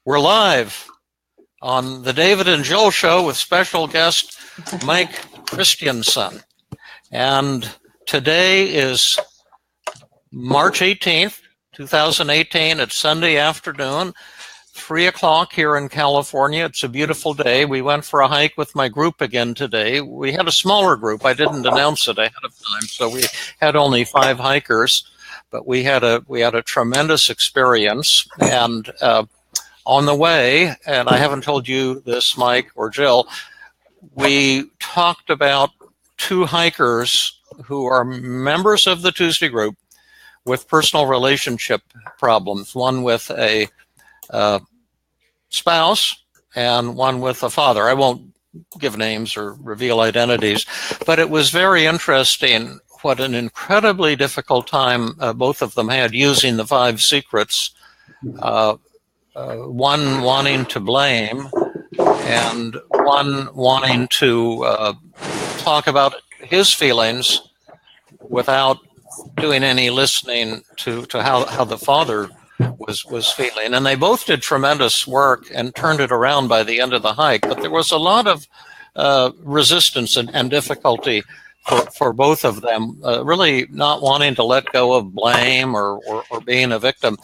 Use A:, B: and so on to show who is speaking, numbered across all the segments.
A: We're live on the David and Jill Show with special guest Mike Christiansen. And today is March 18th, 2018. It's Sunday afternoon, 3 o'clock here in California. It's a beautiful day. We went for a hike with my group again today. We had a smaller group. I didn't announce it ahead of time, so we had only 5 hikers, but we had a tremendous experience. And on the way, and I haven't told you this, Mike or Jill, we talked about 2 hikers who are members of the Tuesday group with personal relationship problems, one with a spouse and one with a father. I won't give names or reveal identities, but it was very interesting what an incredibly difficult time both of them had using the 5 secrets. One wanting to blame and one wanting to talk about his feelings without doing any listening to how the father was feeling. And they both did tremendous work and turned it around by the end of the hike. But there was a lot of resistance and difficulty for both of them, really not wanting to let go of blame or being a victim.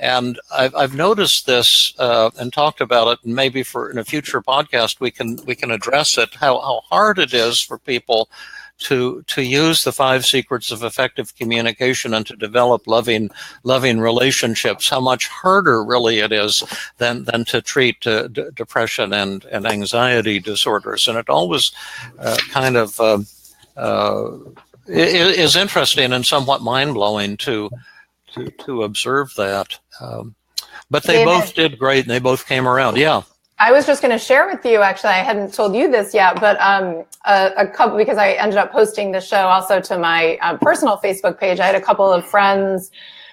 A: And I've noticed this and talked about it, and maybe in a future podcast we can address it, how hard it is for people to use the 5 secrets of effective communication and to develop loving relationships, how much harder really it is than to treat depression and anxiety disorders. And it always kind of is interesting and somewhat mind-blowing to observe that. But they both did great, and they both came around. Yeah.
B: I was just going to share with you, actually, I hadn't told you this yet, but a couple, because I ended up posting the show also to my personal Facebook page. I had a couple of friends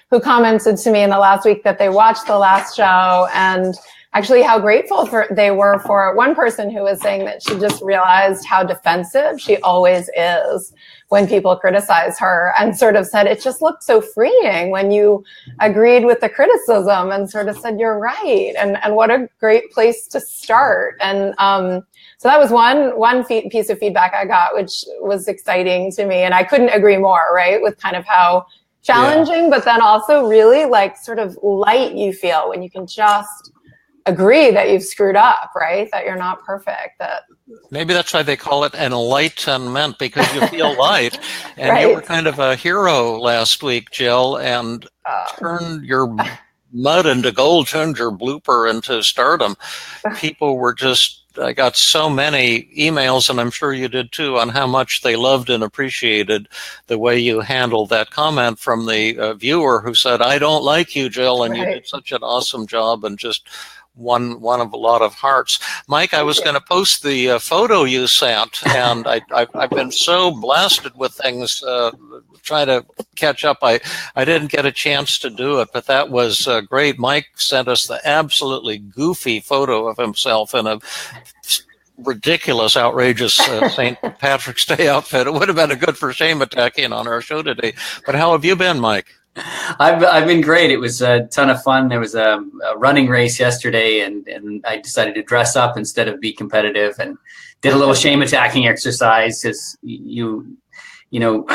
B: who commented to me in the last week that they watched the last show, and actually how grateful they were for one person who was saying that she just realized how defensive she always is when people criticize her, and sort of said it just looked so freeing when you agreed with the criticism and sort of said you're right, and what a great place to start. And so that was one piece of feedback I got, which was exciting to me, and I couldn't agree more, right, with kind of how challenging, but then also really like sort of light you feel when you can just agree that you've screwed up, right? That you're not perfect. That
A: maybe that's why they call it enlightenment, because you feel light. And
B: right.
A: You were kind of a hero last week, Jill, and turned your mud into gold, turned your blooper into stardom. People were I got so many emails, and I'm sure you did too, on how much they loved and appreciated the way you handled that comment from the viewer who said, I don't like you, Jill, and you did such an awesome job, and just one of a lot of hearts. Mike, I was going to post the photo you sent, and I've been so blasted with things trying to catch up. I didn't get a chance to do it, but that was great. Mike sent us the absolutely goofy photo of himself in a ridiculous, outrageous St. Patrick's Day outfit. It would have been a good for shame attacking on our show today. But how have you been, Mike?
C: I've been great. It was a ton of fun. There was a running race yesterday, and I decided to dress up instead of be competitive, and did a little shame attacking exercise, because you know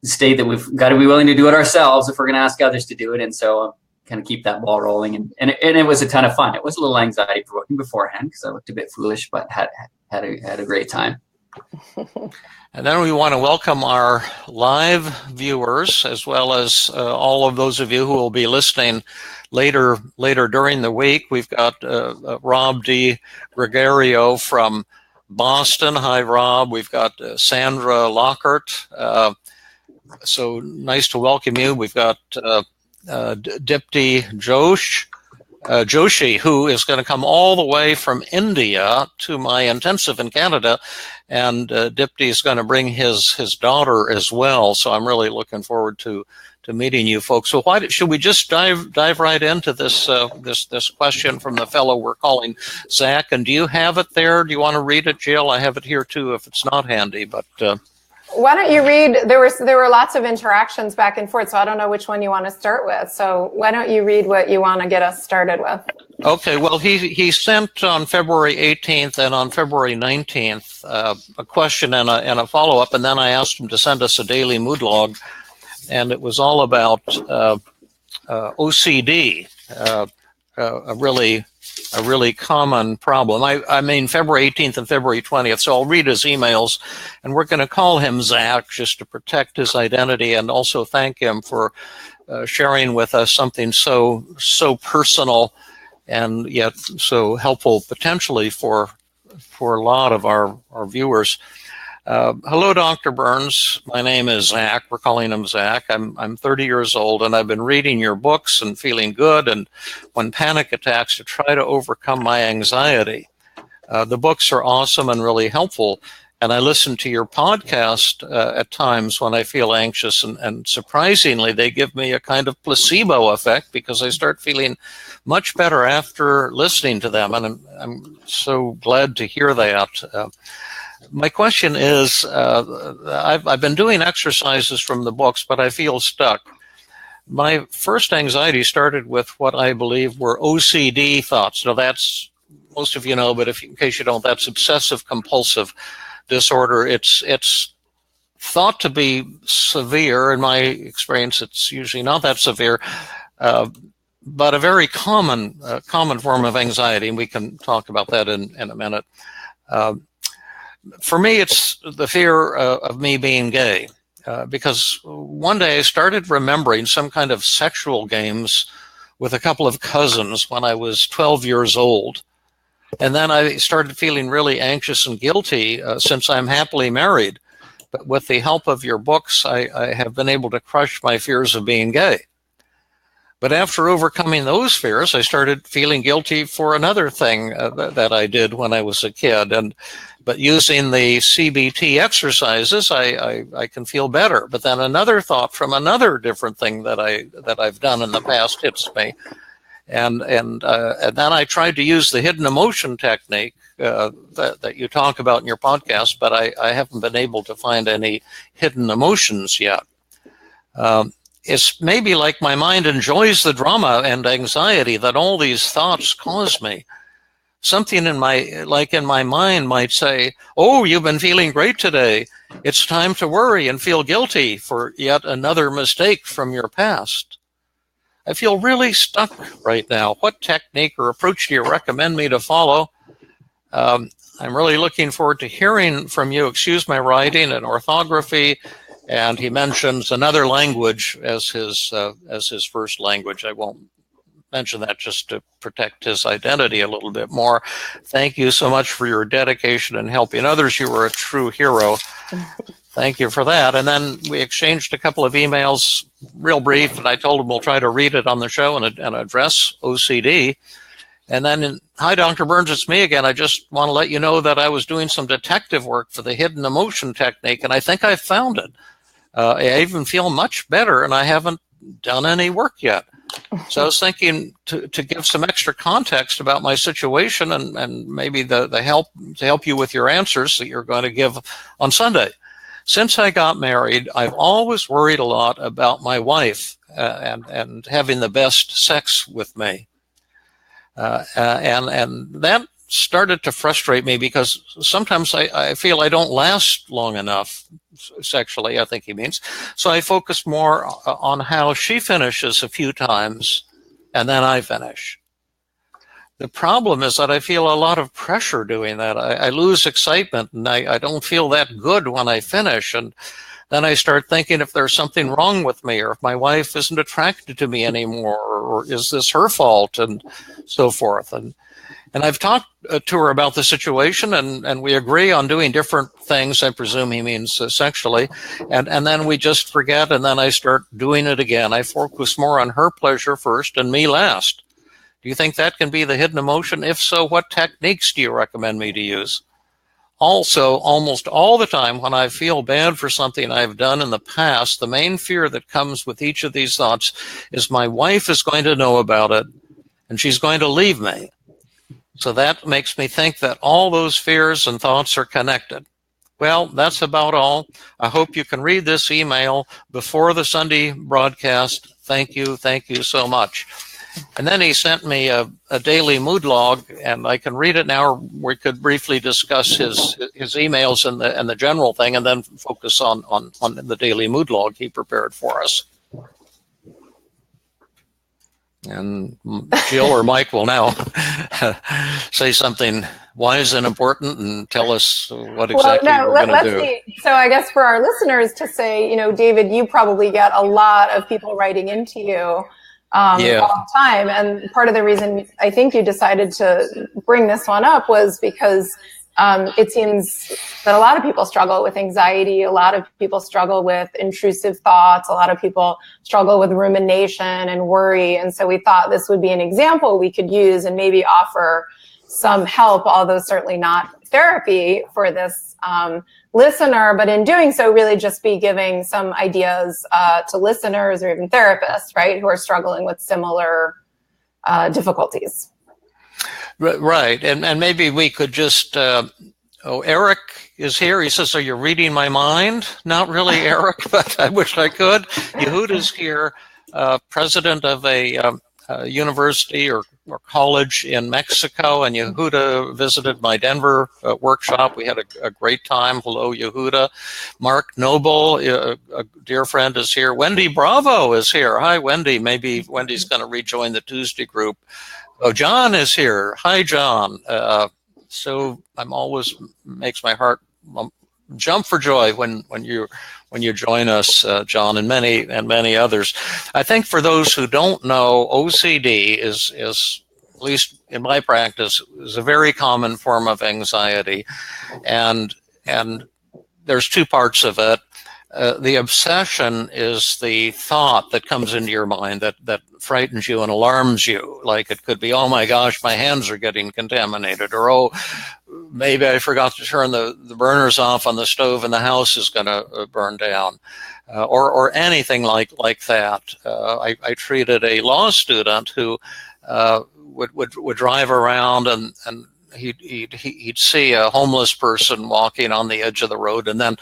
C: state that we've got to be willing to do it ourselves if we're going to ask others to do it, and so kind of keep that ball rolling, and it was a ton of fun. It was a little anxiety provoking beforehand because I looked a bit foolish, but had a great time.
A: And then we want to welcome our live viewers, as well as all of those of you who will be listening later during the week. We've got Rob D. Gregario from Boston. Hi, Rob. We've got Sandra Lockhart. So nice to welcome you. We've got Dipti Joshi, who is going to come all the way from India to my intensive in Canada, and Dipti is going to bring his daughter as well. So I'm really looking forward to meeting you folks. So should we just dive right into this question from the fellow we're calling Zach? And do you have it there? Do you want to read it, Jill? I have it here too, if it's not handy, but.
B: Why don't you read? There were lots of interactions back and forth, so I don't know which one you want to start with. So why don't you read what you want to get us started with?
A: Okay, well, he sent on February 18th and on February 19th a question and a follow-up, and then I asked him to send us a daily mood log, and it was all about OCD, a really common problem. I mean, February 18th and February 20th, so I'll read his emails, and we're going to call him Zach just to protect his identity and also thank him for sharing with us something so personal and yet so helpful potentially for a lot of our viewers. Hello, Dr. Burns. My name is Zach. We're calling him Zach. I'm 30 years old, and I've been reading your books and feeling good, and when panic attacks to try to overcome my anxiety. The books are awesome and really helpful, and I listen to your podcast at times when I feel anxious, and surprisingly, they give me a kind of placebo effect because I start feeling much better after listening to them, and I'm so glad to hear that. My question is, I've been doing exercises from the books, but I feel stuck. My first anxiety started with what I believe were OCD thoughts. Now, that's, most of you know, but in case you don't, that's obsessive compulsive disorder. It's thought to be severe. In my experience, it's usually not that severe, but a very common form of anxiety, and we can talk about that in a minute. For me, it's the fear of me being gay, because one day I started remembering some kind of sexual games with a couple of cousins when I was 12 years old. And then I started feeling really anxious and guilty since I'm happily married. But with the help of your books, I have been able to crush my fears of being gay. But after overcoming those fears, I started feeling guilty for another thing that I did when I was a kid. But using the CBT exercises, I can feel better. But then another thought from another different thing that I've done in the past hits me, and then I tried to use the hidden emotion technique that you talk about in your podcast, but I haven't been able to find any hidden emotions yet. It's maybe like my mind enjoys the drama and anxiety that all these thoughts cause me. Something in my mind might say, "Oh, you've been feeling great today. It's time to worry and feel guilty for yet another mistake from your past." I feel really stuck right now. What technique or approach do you recommend me to follow? I'm really looking forward to hearing from you. Excuse my writing and orthography. And he mentions another language as his first language. I won't mention that just to protect his identity a little bit more. Thank you so much for your dedication and helping others. You were a true hero. Thank you for that. And then we exchanged a couple of emails, real brief, and I told him we'll try to read it on the show and address OCD. And then, hi, Dr. Burns, it's me again. I just want to let you know that I was doing some detective work for the hidden emotion technique, and I think I found it. I even feel much better, and I haven't done any work yet. So I was thinking to give some extra context about my situation and maybe the help to help you with your answers that you're going to give on Sunday. Since I got married, I've always worried a lot about my wife and having the best sex with me. And that started to frustrate me because sometimes I feel I don't last long enough sexually, I think he means. So I focus more on how she finishes a few times and then I finish. The problem is that I feel a lot of pressure doing that. I lose excitement and I don't feel that good when I finish. And then I start thinking if there's something wrong with me or if my wife isn't attracted to me anymore or is this her fault and so forth. And I've talked to her about the situation and we agree on doing different things. I presume he means sexually. And then we just forget and then I start doing it again. I focus more on her pleasure first and me last. Do you think that can be the hidden emotion? If so, what techniques do you recommend me to use? Also, almost all the time when I feel bad for something I've done in the past, the main fear that comes with each of these thoughts is my wife is going to know about it and she's going to leave me. So that makes me think that all those fears and thoughts are connected. Well, that's about all. I hope you can read this email before the Sunday broadcast. Thank you so much. And then he sent me a daily mood log, and I can read it now. Or we could briefly discuss his emails and the general thing, and then focus on the daily mood log he prepared for us. And Jill or Mike will now say something wise and important and tell us what exactly we're going to do.
B: See. So I guess for our listeners to say, David, you probably get a lot of people writing into you all the time. And part of the reason I think you decided to bring this one up was because it seems that a lot of people struggle with anxiety. A lot of people struggle with intrusive thoughts. A lot of people struggle with rumination and worry. And so we thought this would be an example we could use and maybe offer some help, although certainly not therapy for this listener. But in doing so, really just be giving some ideas to listeners or even therapists, right, who are struggling with similar difficulties.
A: Right, and maybe we could just, Eric is here. He says, are you reading my mind? Not really, Eric, but I wish I could. Yehuda's here, president of a university or college in Mexico, and Yehuda visited my Denver workshop. We had a great time. Hello, Yehuda. Mark Noble, a dear friend, is here. Wendy Bravo is here. Hi, Wendy. Maybe Wendy's going to rejoin the Tuesday group. Oh, John is here. Hi, John. So I'm always makes my heart jump for joy when you join us, John, and many others. I think for those who don't know, OCD is at least in my practice is a very common form of anxiety, and there's two parts of it. The obsession is the thought that comes into your mind that frightens you and alarms you. Like it could be, oh my gosh, my hands are getting contaminated, or oh, maybe I forgot to turn the burners off on the stove and the house is going to burn down, or anything like that. I treated a law student who would drive around and he'd see a homeless person walking on the edge of the road, and then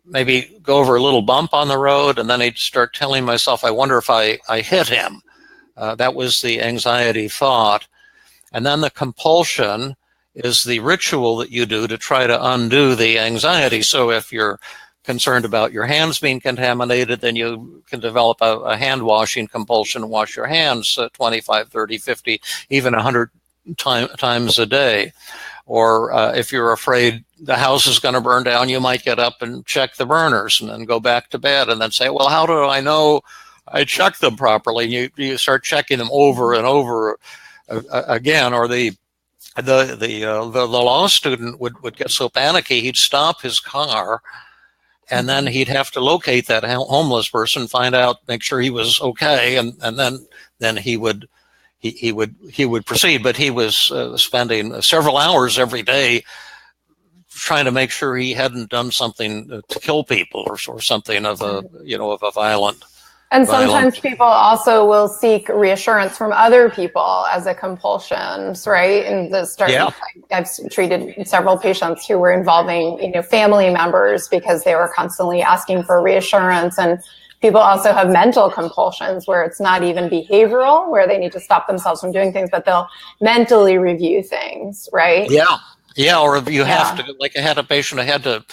A: maybe go over a little bump on the road, and then he'd start telling myself, I wonder if I hit him. That was the anxiety thought. And then the compulsion is the ritual that you do to try to undo the anxiety. So if you're concerned about your hands being contaminated, then you can develop a hand washing compulsion and wash your hands 25, 30, 50, even 100 times a day. Or if you're afraid the house is going to burn down, you might get up and check the burners and then go back to bed and then say, well, how do I know I checked them properly? You start checking them over and over again. Or the law student would get so panicky, he'd stop his car, and then he'd have to locate that homeless person, find out, make sure he was okay, and then he would proceed. But he was spending several hours every day trying to make sure he hadn't done something to kill people or something of a violent.
B: And sometimes people also will seek reassurance from other people as a compulsion, right? And I've treated several patients who were involving, family members because they were constantly asking for reassurance. And people also have mental compulsions where it's not even behavioral, where they need to stop themselves from doing things, but they'll mentally review things, right?
A: Yeah, or you have to, like I had a patient, I had to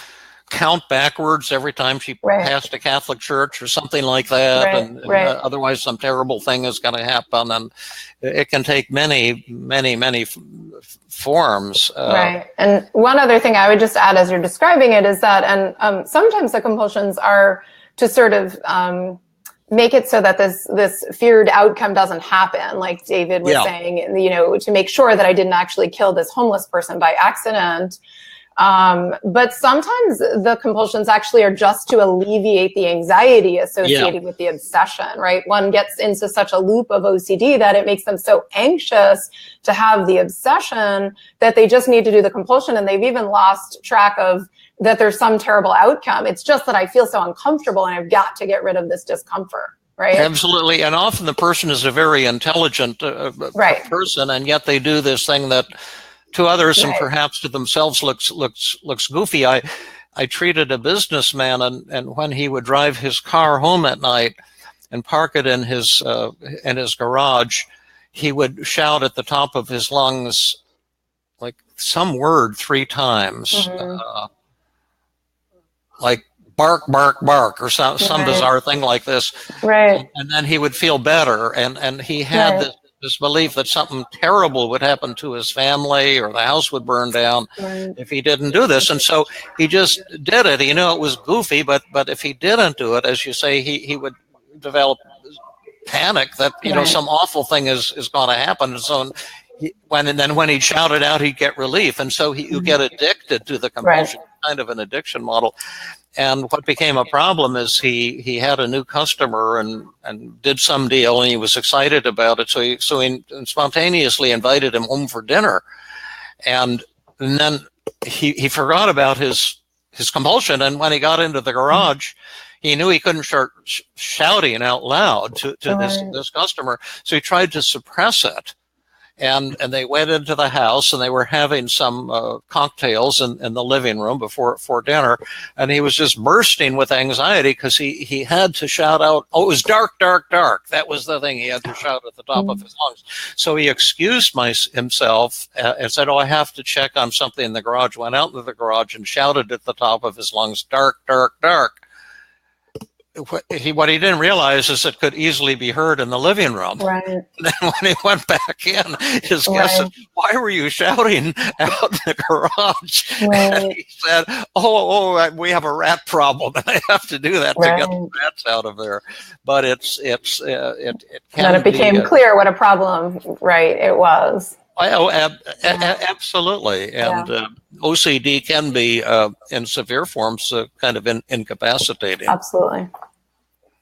A: count backwards every time she passed a Catholic church or something like that, and otherwise some terrible thing is going to happen, and it can take many forms.
B: Right. And one other thing I would just add as you're describing it is that, and sometimes the compulsions are to sort of make it so that this feared outcome doesn't happen, like David was saying, to make sure that I didn't actually kill this homeless person by accident. But sometimes the compulsions actually are just to alleviate the anxiety associated with the obsession, right? One gets into such a loop of OCD that it makes them so anxious to have the obsession that they just need to do the compulsion, and they've even lost track of that there's some terrible outcome. It's just that I feel so uncomfortable and I've got to get rid of this discomfort, right?
A: Absolutely. And often the person is a very intelligent person, and yet they do this thing that to others and perhaps to themselves looks goofy. I treated a businessman, and when he would drive his car home at night, and park it in his garage, he would shout at the top of his lungs, like some word 3 times, like bark, bark, bark, or some bizarre thing like this.
B: Right.
A: And then he would feel better. And he had this belief that something terrible would happen to his family or the house would burn down if he didn't do this. And so he just did it. He knew it was goofy, but if he didn't do it, as you say, he would develop panic that, some awful thing is going to happen. And so when he'd shout it out, he'd get relief. And so you get addicted to the compulsion, kind of an addiction model. And what became a problem is he had a new customer and did some deal, and he was excited about it. So he spontaneously invited him home for dinner. And then he forgot about his compulsion. And when he got into the garage, he knew he couldn't start shouting out loud to this customer. So he tried to suppress it. And they went into the house, and they were having some cocktails in the living room before dinner. And he was just bursting with anxiety because he had to shout out, oh, it was dark, dark, dark. That was the thing he had to shout at the top of his lungs. So he excused himself and said, oh, I have to check on something in the garage. Went out into the garage and shouted at the top of his lungs, dark, dark, dark. What he didn't realize is it could easily be heard in the living room. Right. And then when he went back in, his guest said, why were you shouting out in the garage? Right. And he said, oh, we have a rat problem, and I have to do that to get the rats out of there. But it can
B: then it became clear what a problem, it was.
A: Oh, absolutely. And OCD can be, in severe forms, kind of incapacitating.
B: Absolutely.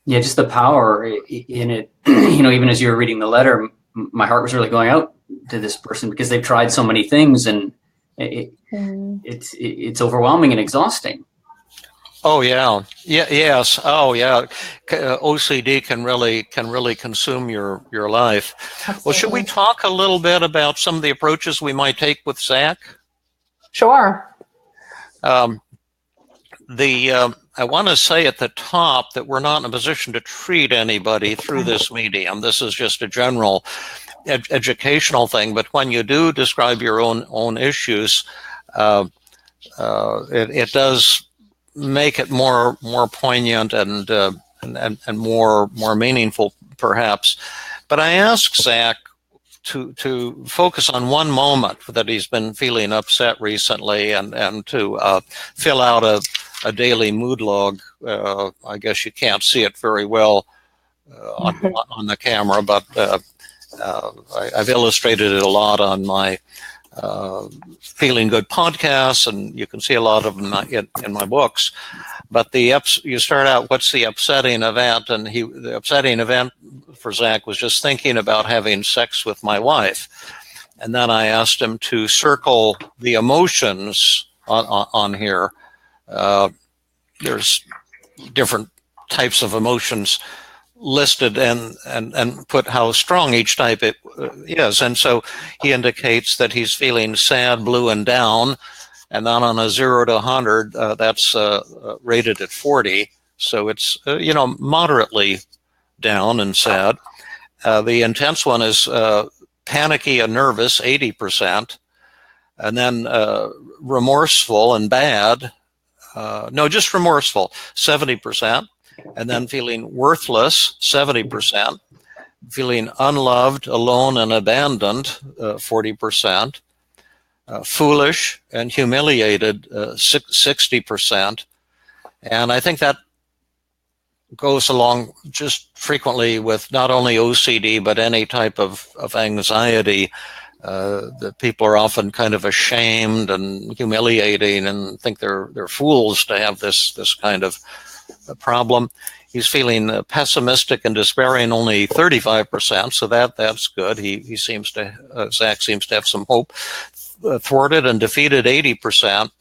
C: Yeah, just the power in it. Even as you were reading the letter, my heart was really going out to this person because they've tried so many things, and it's overwhelming and exhausting.
A: Oh yeah, yes. Oh yeah, OCD can really consume your life. Absolutely. Well, should we talk a little bit about some of the approaches we might take with Zach?
B: Sure.
A: I want to say at the top that we're not in a position to treat anybody through this medium. This is just a general educational thing. But when you do describe your own issues, it does make it more poignant and more meaningful, perhaps. But I asked Zach to focus on one moment that he's been feeling upset recently, and to fill out a daily mood log. I guess you can't see it very well on the camera, but I've illustrated it a lot on my Feeling Good podcasts, and you can see a lot of them in my books. But you start out, what's the upsetting event? And the upsetting event for Zach was just thinking about having sex with my wife. And then I asked him to circle the emotions on here. There's different types of emotions listed and put how strong each type is. And so he indicates that he's feeling sad, blue, and down. And then on a 0 to 100, that's rated at 40. So it's, moderately down and sad. The intense one is panicky and nervous, 80%. And then remorseful and bad. Just remorseful, 70%. And then feeling worthless, 70%. Feeling unloved, alone, and abandoned, 40%. Foolish and humiliated, 60%. And I think that goes along just frequently with not only OCD, but any type of anxiety. That people are often kind of ashamed and humiliating and think they're fools to have this kind of problem. He's feeling pessimistic and despairing, only 35%, so that's good. He seems to Zach seems to have some hope. Thwarted and defeated, 80%,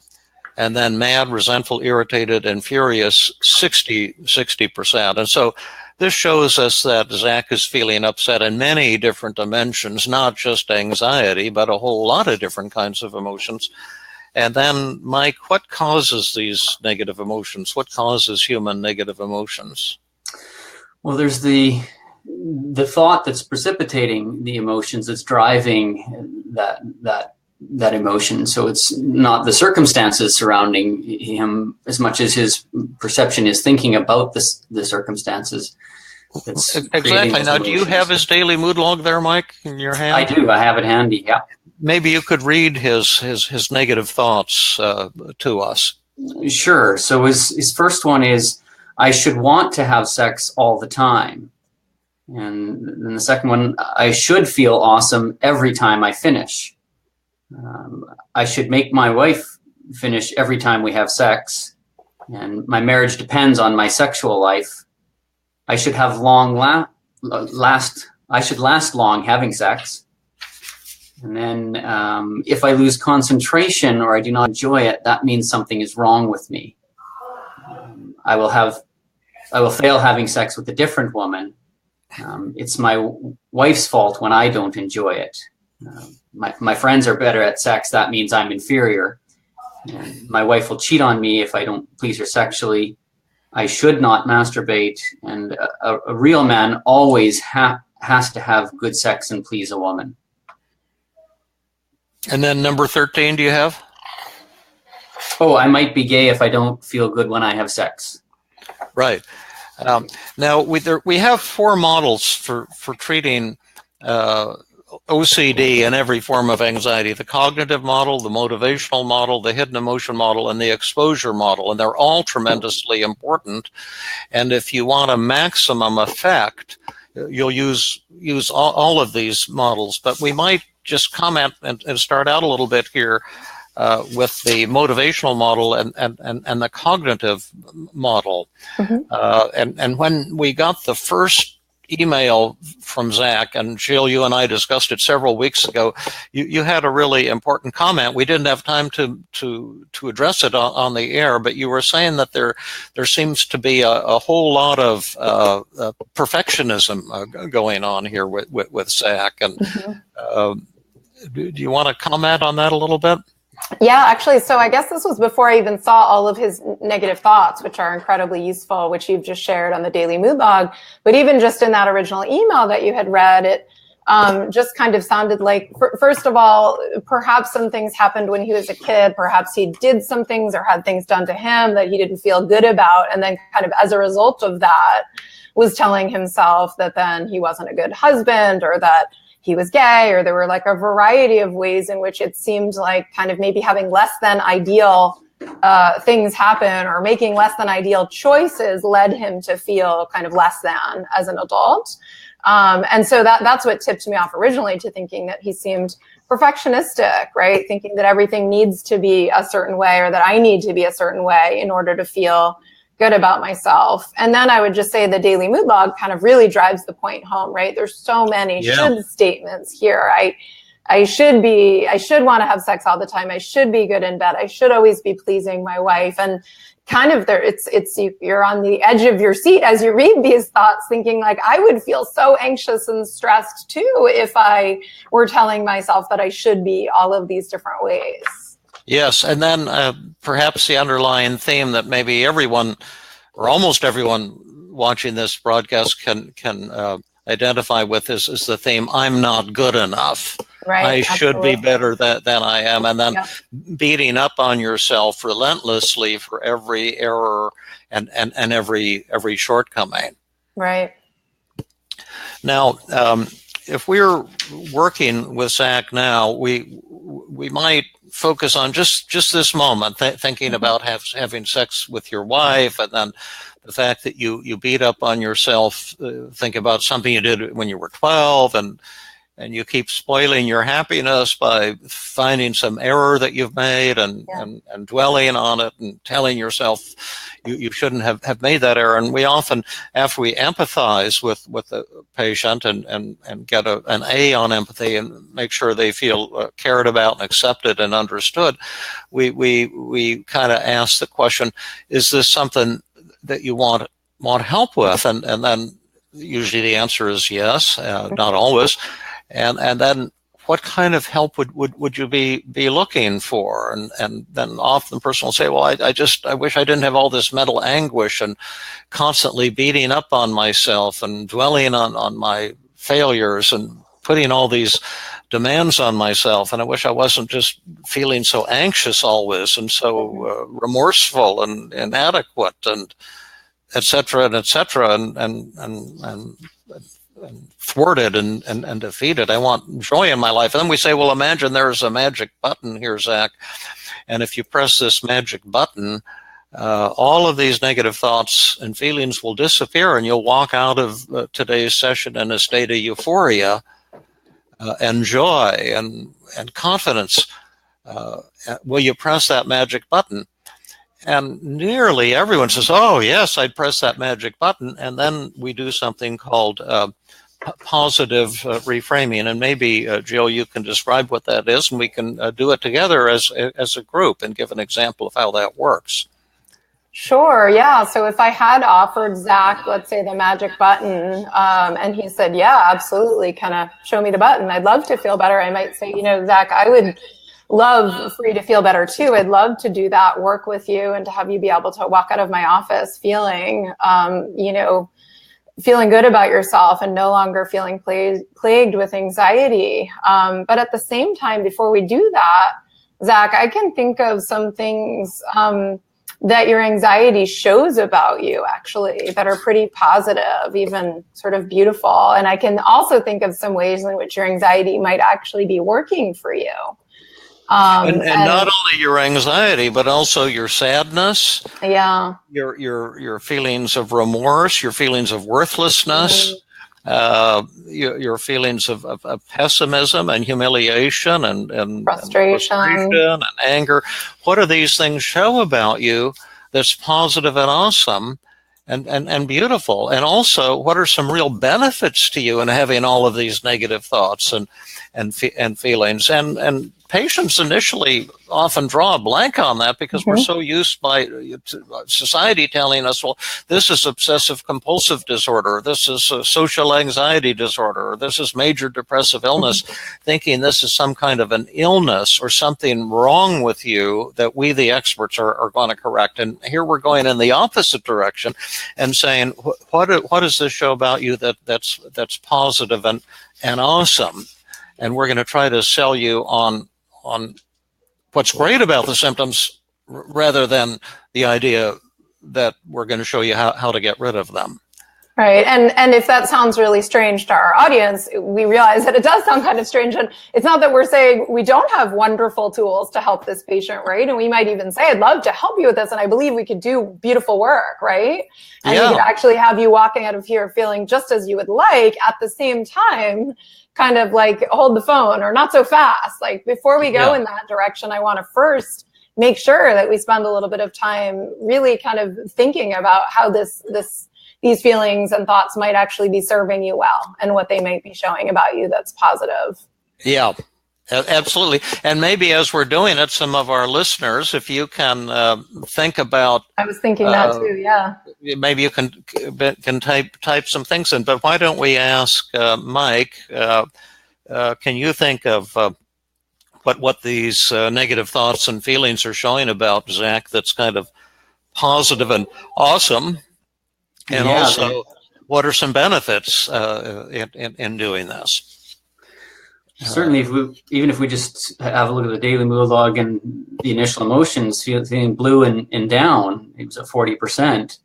A: and then mad, resentful, irritated, and furious, 60%. And so this shows us that Zach is feeling upset in many different dimensions, not just anxiety, but a whole lot of different kinds of emotions. And then, Mike, what causes these negative emotions? What causes human negative emotions?
C: Well, there's the thought that's precipitating the emotions, that's driving that emotion. So it's not the circumstances surrounding him as much as his perception is thinking about the circumstances. That's
A: exactly. Now, do you have his daily mood log there, Mike, in your hand?
C: I do. I have it handy. Yeah.
A: Maybe you could read his negative thoughts to us.
C: Sure. So his first one is, I should want to have sex all the time. And then the second one, I should feel awesome every time I finish. I should make my wife finish every time we have sex. And my marriage depends on my sexual life. I should have I should last long having sex. And then if I lose concentration or I do not enjoy it, that means something is wrong with me. I will fail having sex with a different woman. It's my wife's fault when I don't enjoy it. My friends are better at sex. That means I'm inferior. And my wife will cheat on me if I don't please her sexually. I should not masturbate. And a real man always has to have good sex and please a woman.
A: And then number 13, do you have?
C: Oh, I might be gay if I don't feel good when I have sex.
A: Right. Now, we have 4 models for treating OCD and every form of anxiety: the cognitive model, the motivational model, the hidden emotion model, and the exposure model. And they're all tremendously important. And if you want a maximum effect, you'll use all of these models. But we might just comment and start out a little bit here with the motivational model and the cognitive model. Mm-hmm. And when we got the first email from Zach, and Jill, you and I discussed it several weeks ago, you had a really important comment. We didn't have time to address it on the air, but you were saying that there seems to be a whole lot of perfectionism going on here with Zach. And mm-hmm. Do you want to comment on that a little bit?
B: Yeah, actually, so I guess this was before I even saw all of his negative thoughts, which are incredibly useful, which you've just shared on the Daily Mood Log. But even just in that original email that you had read, it just kind of sounded like, first of all, perhaps some things happened when he was a kid. Perhaps he did some things or had things done to him that he didn't feel good about. And then kind of as a result of that, was telling himself that then he wasn't a good husband, or that he was gay, or there were like a variety of ways in which it seemed like kind of maybe having less than ideal things happen, or making less than ideal choices led him to feel kind of less than as an adult. And so that's what tipped me off originally to thinking that he seemed perfectionistic, right? Thinking that everything needs to be a certain way, or that I need to be a certain way in order to feel good about myself. And then I would just say the Daily Mood Log kind of really drives the point home, right? There's so many should statements here. I should want to have sex all the time. I should be good in bed. I should always be pleasing my wife. And kind of you're on the edge of your seat as you read these thoughts, thinking like, I would feel so anxious and stressed too if I were telling myself that I should be all of these different ways.
A: Yes, and then perhaps the underlying theme that maybe everyone, or almost everyone watching this broadcast can identify with is the theme, I'm not good enough. Right, I should be better than I am. And then beating up on yourself relentlessly for every error and every shortcoming. Right. Now, if we're working with Zach now, we might focus on just this moment, thinking mm-hmm. about having sex with your wife, and then the fact that you beat up on yourself, think about something you did when you were 12, and you keep spoiling your happiness by finding some error that you've made and dwelling on it and telling yourself you shouldn't have made that error. And we often, after we empathize with the patient and get an A on empathy and make sure they feel cared about and accepted and understood, we kind of ask the question, is this something that you want help with? And then usually the answer is yes, not always. And then what kind of help would you be looking for? And then often the person will say, well, I wish I didn't have all this mental anguish and constantly beating up on myself and dwelling on my failures and putting all these demands on myself. And I wish I wasn't just feeling so anxious always and so remorseful and inadequate and et cetera, and thwarted and defeated. I want joy in my life. And then we say, well, imagine there's a magic button here, Zach. And if you press this magic button, all of these negative thoughts and feelings will disappear, and you'll walk out of today's session in a state of euphoria and joy and confidence. Will you press that magic button? And nearly everyone says, oh, yes, I'd press that magic button. And then we do something called positive reframing. And maybe, Jill, you can describe what that is, and we can do it together as a group and give an example of how that works.
B: Sure, yeah. So if I had offered Zach, let's say, the magic button, and he said, yeah, absolutely, kind of show me the button, I'd love to feel better. I might say, Zach, I would love for you to feel better too. I'd love to do that work with you and to have you be able to walk out of my office feeling, feeling good about yourself and no longer feeling plagued with anxiety. But at the same time, before we do that, Zach, I can think of some things that your anxiety shows about you, actually, that are pretty positive, even sort of beautiful. And I can also think of some ways in which your anxiety might actually be working for you.
A: And not only your anxiety, but also your sadness, your feelings of remorse, your feelings of worthlessness, your feelings of pessimism and humiliation and frustration and anger. What do these things show about you that's positive and awesome and beautiful? And also, what are some real benefits to you in having all of these negative thoughts and feelings? And patients initially often draw a blank on that because we're so used by society telling us, well, this is obsessive compulsive disorder, this is a social anxiety disorder, this is major depressive illness, thinking this is some kind of an illness or something wrong with you that we, the experts, are going to correct. And here we're going in the opposite direction and saying, what does this show about you that's positive and awesome? And we're going to try to sell you on what's great about the symptoms rather than the idea that we're going to show you how to get rid of them.
B: Right. And if that sounds really strange to our audience, we realize that it does sound kind of strange. And it's not that we're saying we don't have wonderful tools to help this patient, right? And we might even say, I'd love to help you with this. And I believe we could do beautiful work, right? And we could actually have you walking out of here feeling just as you would like. At the same time, kind of like hold the phone or not so fast. Like before we go in that direction, I want to first make sure that we spend a little bit of time really kind of thinking about how these feelings and thoughts might actually be serving you well and what they might be showing about you that's positive.
A: Yeah, absolutely. And maybe as we're doing it, some of our listeners, if you can think about...
B: I was thinking that too, yeah.
A: Maybe you can type some things in, but why don't we ask Mike, can you think of what these negative thoughts and feelings are showing about Zach that's kind of positive and awesome? And also, what are some benefits in doing this?
C: Certainly, even if we just have a look at the daily mood log and the initial emotions, feeling blue and down, it was at 40%.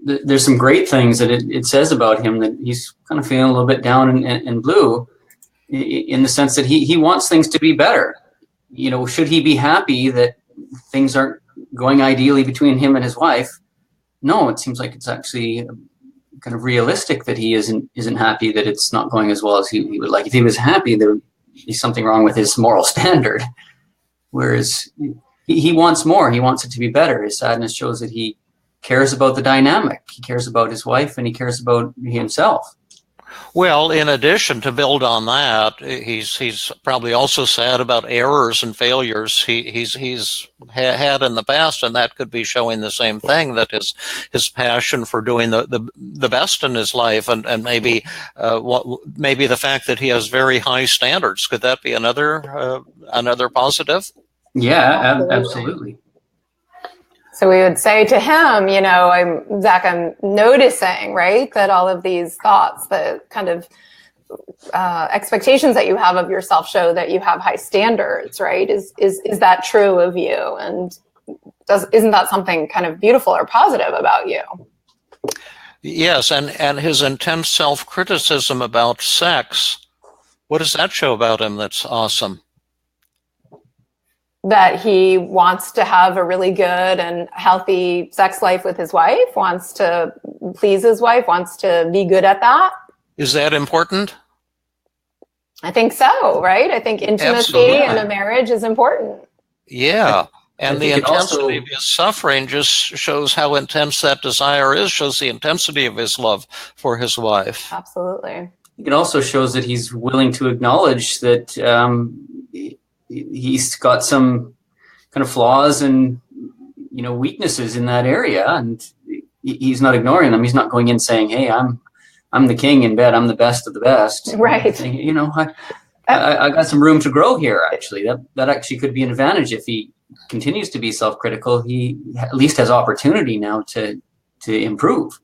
C: There's some great things that it says about him, that he's kind of feeling a little bit down and blue in the sense that he wants things to be better. Should he be happy that things aren't going ideally between him and his wife? No, it seems like it's actually kind of realistic that he isn't happy that it's not going as well as he would like. If he was happy, there would be something wrong with his moral standard. Whereas he wants more. He wants it to be better. His sadness shows that he cares about the dynamic. He cares about his wife and he cares about himself.
A: Well, in addition, to build on that, he's probably also sad about errors and failures he's had in the past, and that could be showing the same thing, that his passion for doing the best in his life, and maybe maybe the fact that he has very high standards. Could that be another positive?
C: Yeah, absolutely.
B: So we would say to him, Zach, I'm noticing, right, that all of these thoughts, the kind of expectations that you have of yourself show that you have high standards, right? Is that true of you? And isn't that something kind of beautiful or positive about you?
A: Yes, and his intense self-criticism about sex, what does that show about him that's awesome?
B: That he wants to have a really good and healthy sex life with his wife, wants to please his wife, wants to be good at that.
A: Is that important?
B: I think so, right? I think intimacy in a marriage is important.
A: Yeah. And the intensity of his suffering just shows how intense that desire is, shows the intensity of his love for his wife.
B: Absolutely.
C: It also shows that he's willing to acknowledge that he's got some kind of flaws and weaknesses in that area, and he's not ignoring them. He's not going in saying, "Hey, I'm the king in bed. I'm the best of the best."
B: Right.
C: I got some room to grow here. Actually, that actually could be an advantage. If he continues to be self-critical, he at least has opportunity now to improve.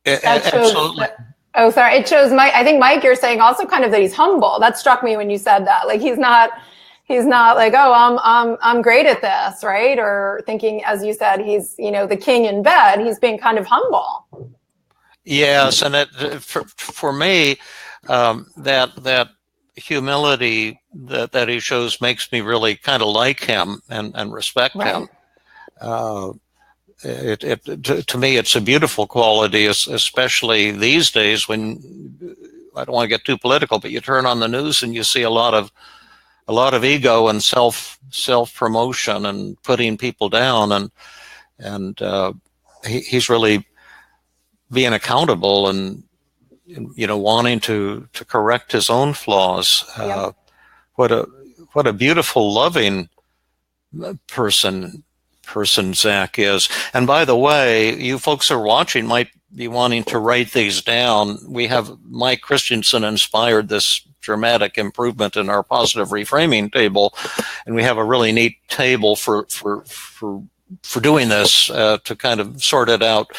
A: Absolutely.
B: Oh, sorry. It shows I think, Mike, you're saying also kind of that he's humble. That struck me when you said that. Like he's not like, oh, I'm great at this, right? Or thinking, as you said, he's, the king in bed. He's being kind of humble.
A: Yes, and for me, that humility that he shows makes me really kind of like him and respect him. To me, it's a beautiful quality, especially these days when, I don't want to get too political, but you turn on the news and you see a lot of ego and self promotion and putting people down, and he's really being accountable and wanting to correct his own flaws.
B: Yep.
A: What a beautiful, loving person Zach is. And by the way, you folks who are watching might be wanting to write these down. We have Mike Christensen inspired this dramatic improvement in our positive reframing table, and we have a really neat table for doing this to kind of sort it out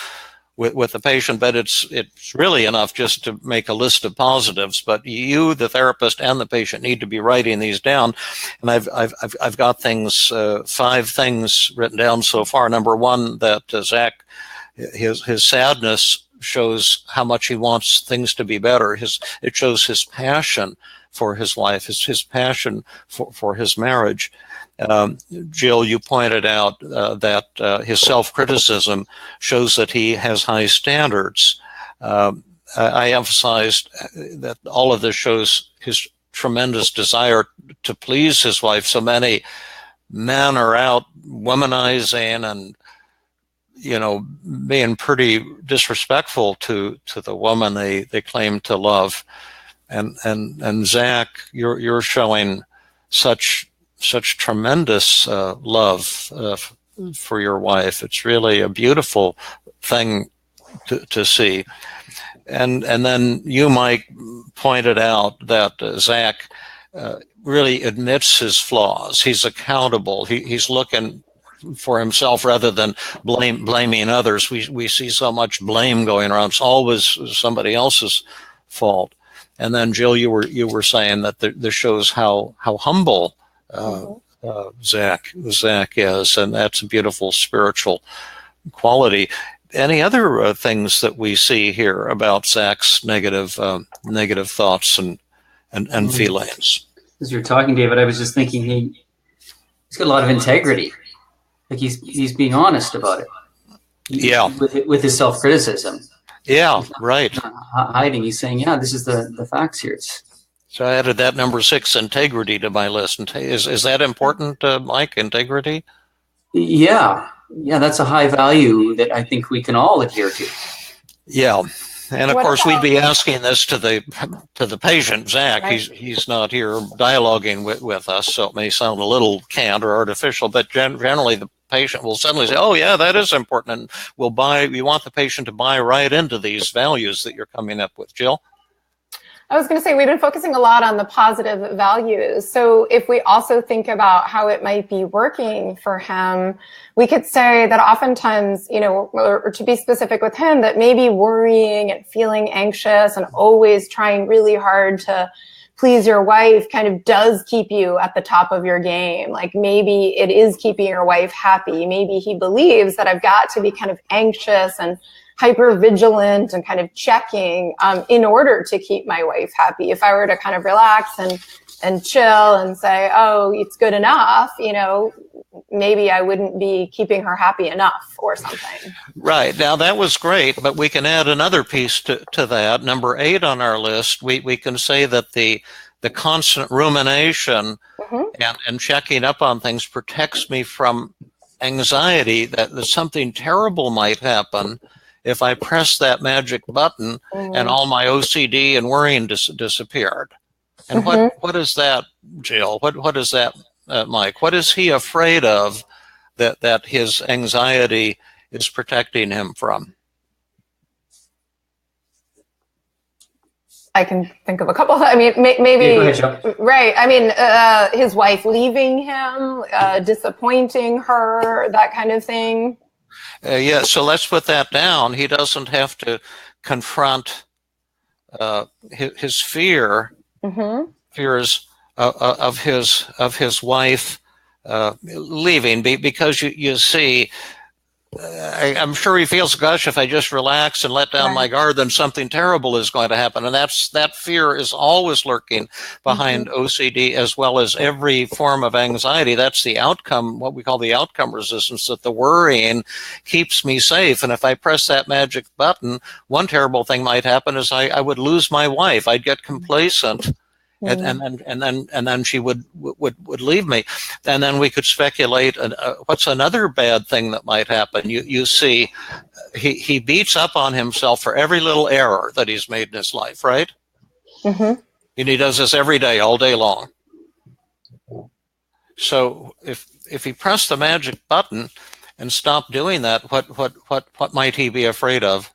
A: with the patient. But it's really enough just to make a list of positives. But you, the therapist, and the patient need to be writing these down. And I've got 5 things written down so far. Number one, that Zach, his sadness shows how much he wants things to be better. It shows his passion for his wife, his passion for his marriage. Jill, you pointed out that his self-criticism shows that he has high standards. I emphasized that all of this shows his tremendous desire to please his wife. So many men are out womanizing and being pretty disrespectful to the woman they claim to love, and Zach, you're showing such tremendous love for your wife. It's really a beautiful thing to see. And then you, Mike, pointed out that Zach really admits his flaws. He's accountable. He's looking for himself rather than blaming others. We see so much blame going around. It's always somebody else's fault. And then Jill, you were saying that this shows how humble Zach is, and that's a beautiful spiritual quality. Any other things that we see here about Zach's negative thoughts and feelings?
C: As you're talking, David, I was just thinking he's got a lot of integrity. Like he's being honest about it. With his self-criticism.
A: Yeah, right.
C: Hiding. He's saying, yeah, this is the facts here.
A: So I added that number 6, integrity, to my list. Is that important, Mike, integrity?
C: Yeah, that's a high value that I think we can all adhere to.
A: Yeah, And of course, we'd be asking this to the patient, Zach.
B: Right.
A: He's not here dialoguing with us, so it may sound a little canned or artificial. But generally, the patient will suddenly say, "Oh, yeah, that is important," and we'll buy. We want the patient to buy right into these values that you're coming up with, Jill.
B: I was going to say, we've been focusing a lot on the positive values. So if we also think about how it might be working for him, we could say that oftentimes, or to be specific with him, that maybe worrying and feeling anxious and always trying really hard to please your wife kind of does keep you at the top of your game. Like maybe it is keeping your wife happy. Maybe he believes that I've got to be kind of anxious and hyper vigilant and kind of checking in order to keep my wife happy. If I were to kind of relax and chill and say, oh, it's good enough, maybe I wouldn't be keeping her happy enough or something. Right.
A: Now that was great, but we can add another piece to that. Number 8 on our list, we can say that the constant rumination and checking up on things protects me from anxiety that something terrible might happen if I press that magic button and all my OCD and worrying disappeared. And what is that, Jill? What is that, Mike? What is he afraid of that his anxiety is protecting him from?
B: I can think of a couple. I mean, maybe, right. I mean, his wife leaving him, disappointing her, that kind of thing.
A: Yeah, so let's put that down. He doesn't have to confront his fears of his wife leaving, because you see, I'm sure he feels, gosh, if I just relax and let down my guard, then something terrible is going to happen. And that fear is always lurking behind OCD, as well as every form of anxiety. That's the outcome, what we call the outcome resistance, that the worrying keeps me safe. And if I press that magic button, one terrible thing might happen is I would lose my wife. I'd get complacent. And then she would leave me, and then we could speculate. What's another bad thing that might happen? You see, he beats up on himself for every little error that he's made in his life, right? And he does this every day, all day long. So if he pressed the magic button and stopped doing that, what might he be afraid of?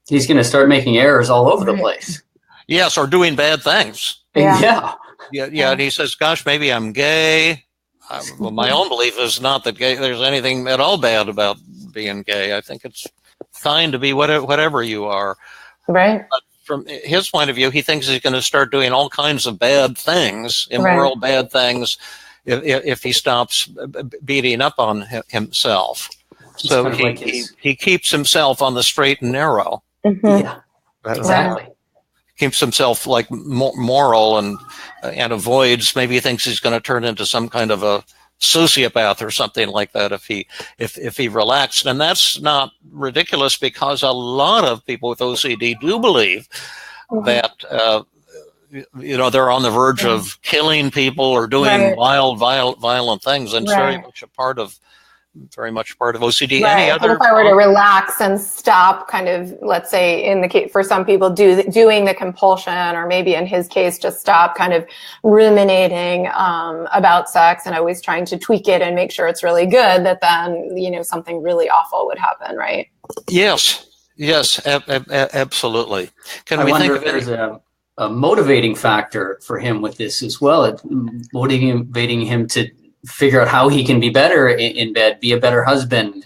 C: He's going to start making errors all over the place.
A: Yes, or doing bad things.
C: Yeah.
A: And he says, gosh, maybe I'm gay. Well, my own belief is not that there's anything at all bad about being gay. I think it's fine to be whatever you are.
B: Right.
A: But from his point of view, he thinks he's going to start doing all kinds of bad things, immoral bad things, if he stops beating up on himself. So he keeps himself on the straight and narrow.
C: Yeah, exactly.
A: Keeps himself like moral and avoids. Maybe he thinks he's going to turn into some kind of a sociopath or something like that if he relaxed. And that's not ridiculous, because a lot of people with OCD do believe that they're on the verge of killing people or doing wild, violent things, and it's very much part of OCD.
B: Right.
A: Any other?
B: If I were to relax and stop, kind of, let's say, in the case for some people, doing the compulsion, or maybe in his case, just stop kind of ruminating about sex and always trying to tweak it and make sure it's really good, that then something really awful would happen, right?
A: Yes, absolutely.
C: I wonder if there's a motivating factor for him with this as well. It's motivating him to figure out how he can be better in bed, be a better husband.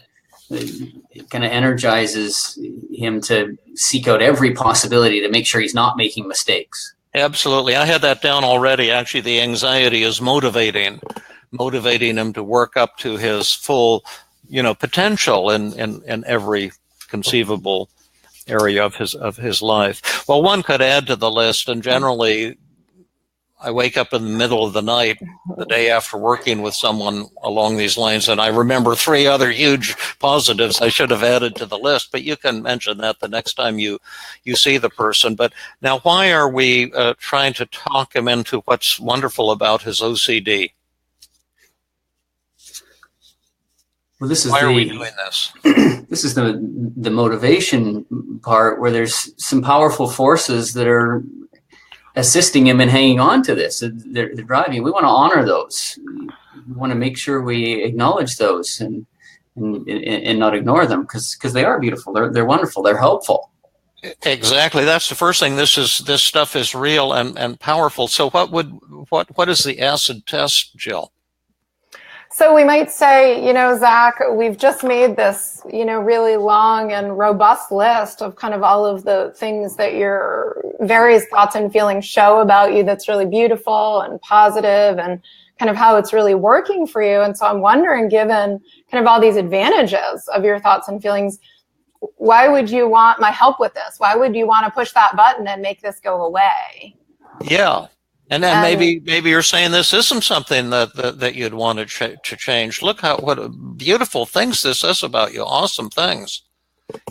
C: It kind of energizes him to seek out every possibility to make sure he's not making mistakes.
A: Absolutely. I had that down already. Actually, the anxiety is motivating him to work up to his full, potential in every conceivable area of his life. Well, one could add to the list, and generally I wake up in the middle of the night the day after working with someone along these lines, and I remember 3 other huge positives I should have added to the list, but you can mention that the next time you see the person. But now, why are we trying to talk him into what's wonderful about his OCD?
C: Well, this is
A: Why are we doing this?
C: This is the motivation part, where there's some powerful forces that are assisting him in hanging on to this. They're driving. We want to honor those. We want to make sure we acknowledge those and not ignore them, because they are beautiful. They're wonderful. They're helpful.
A: Exactly. That's the first thing. This stuff is real and powerful. So what is the acid test, Jill?
B: So we might say, Zach, we've just made this, really long and robust list of kind of all of the things that your various thoughts and feelings show about you that's really beautiful and positive, and kind of how it's really working for you. And so I'm wondering, given kind of all these advantages of your thoughts and feelings, why would you want my help with this? Why would you want to push that button and make this go away?
A: Yeah. And then maybe you're saying this isn't something that you'd want to change. Look what beautiful things this is about you. Awesome things.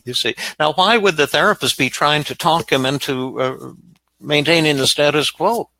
A: You see. Now, why would the therapist be trying to talk him into maintaining the status quo?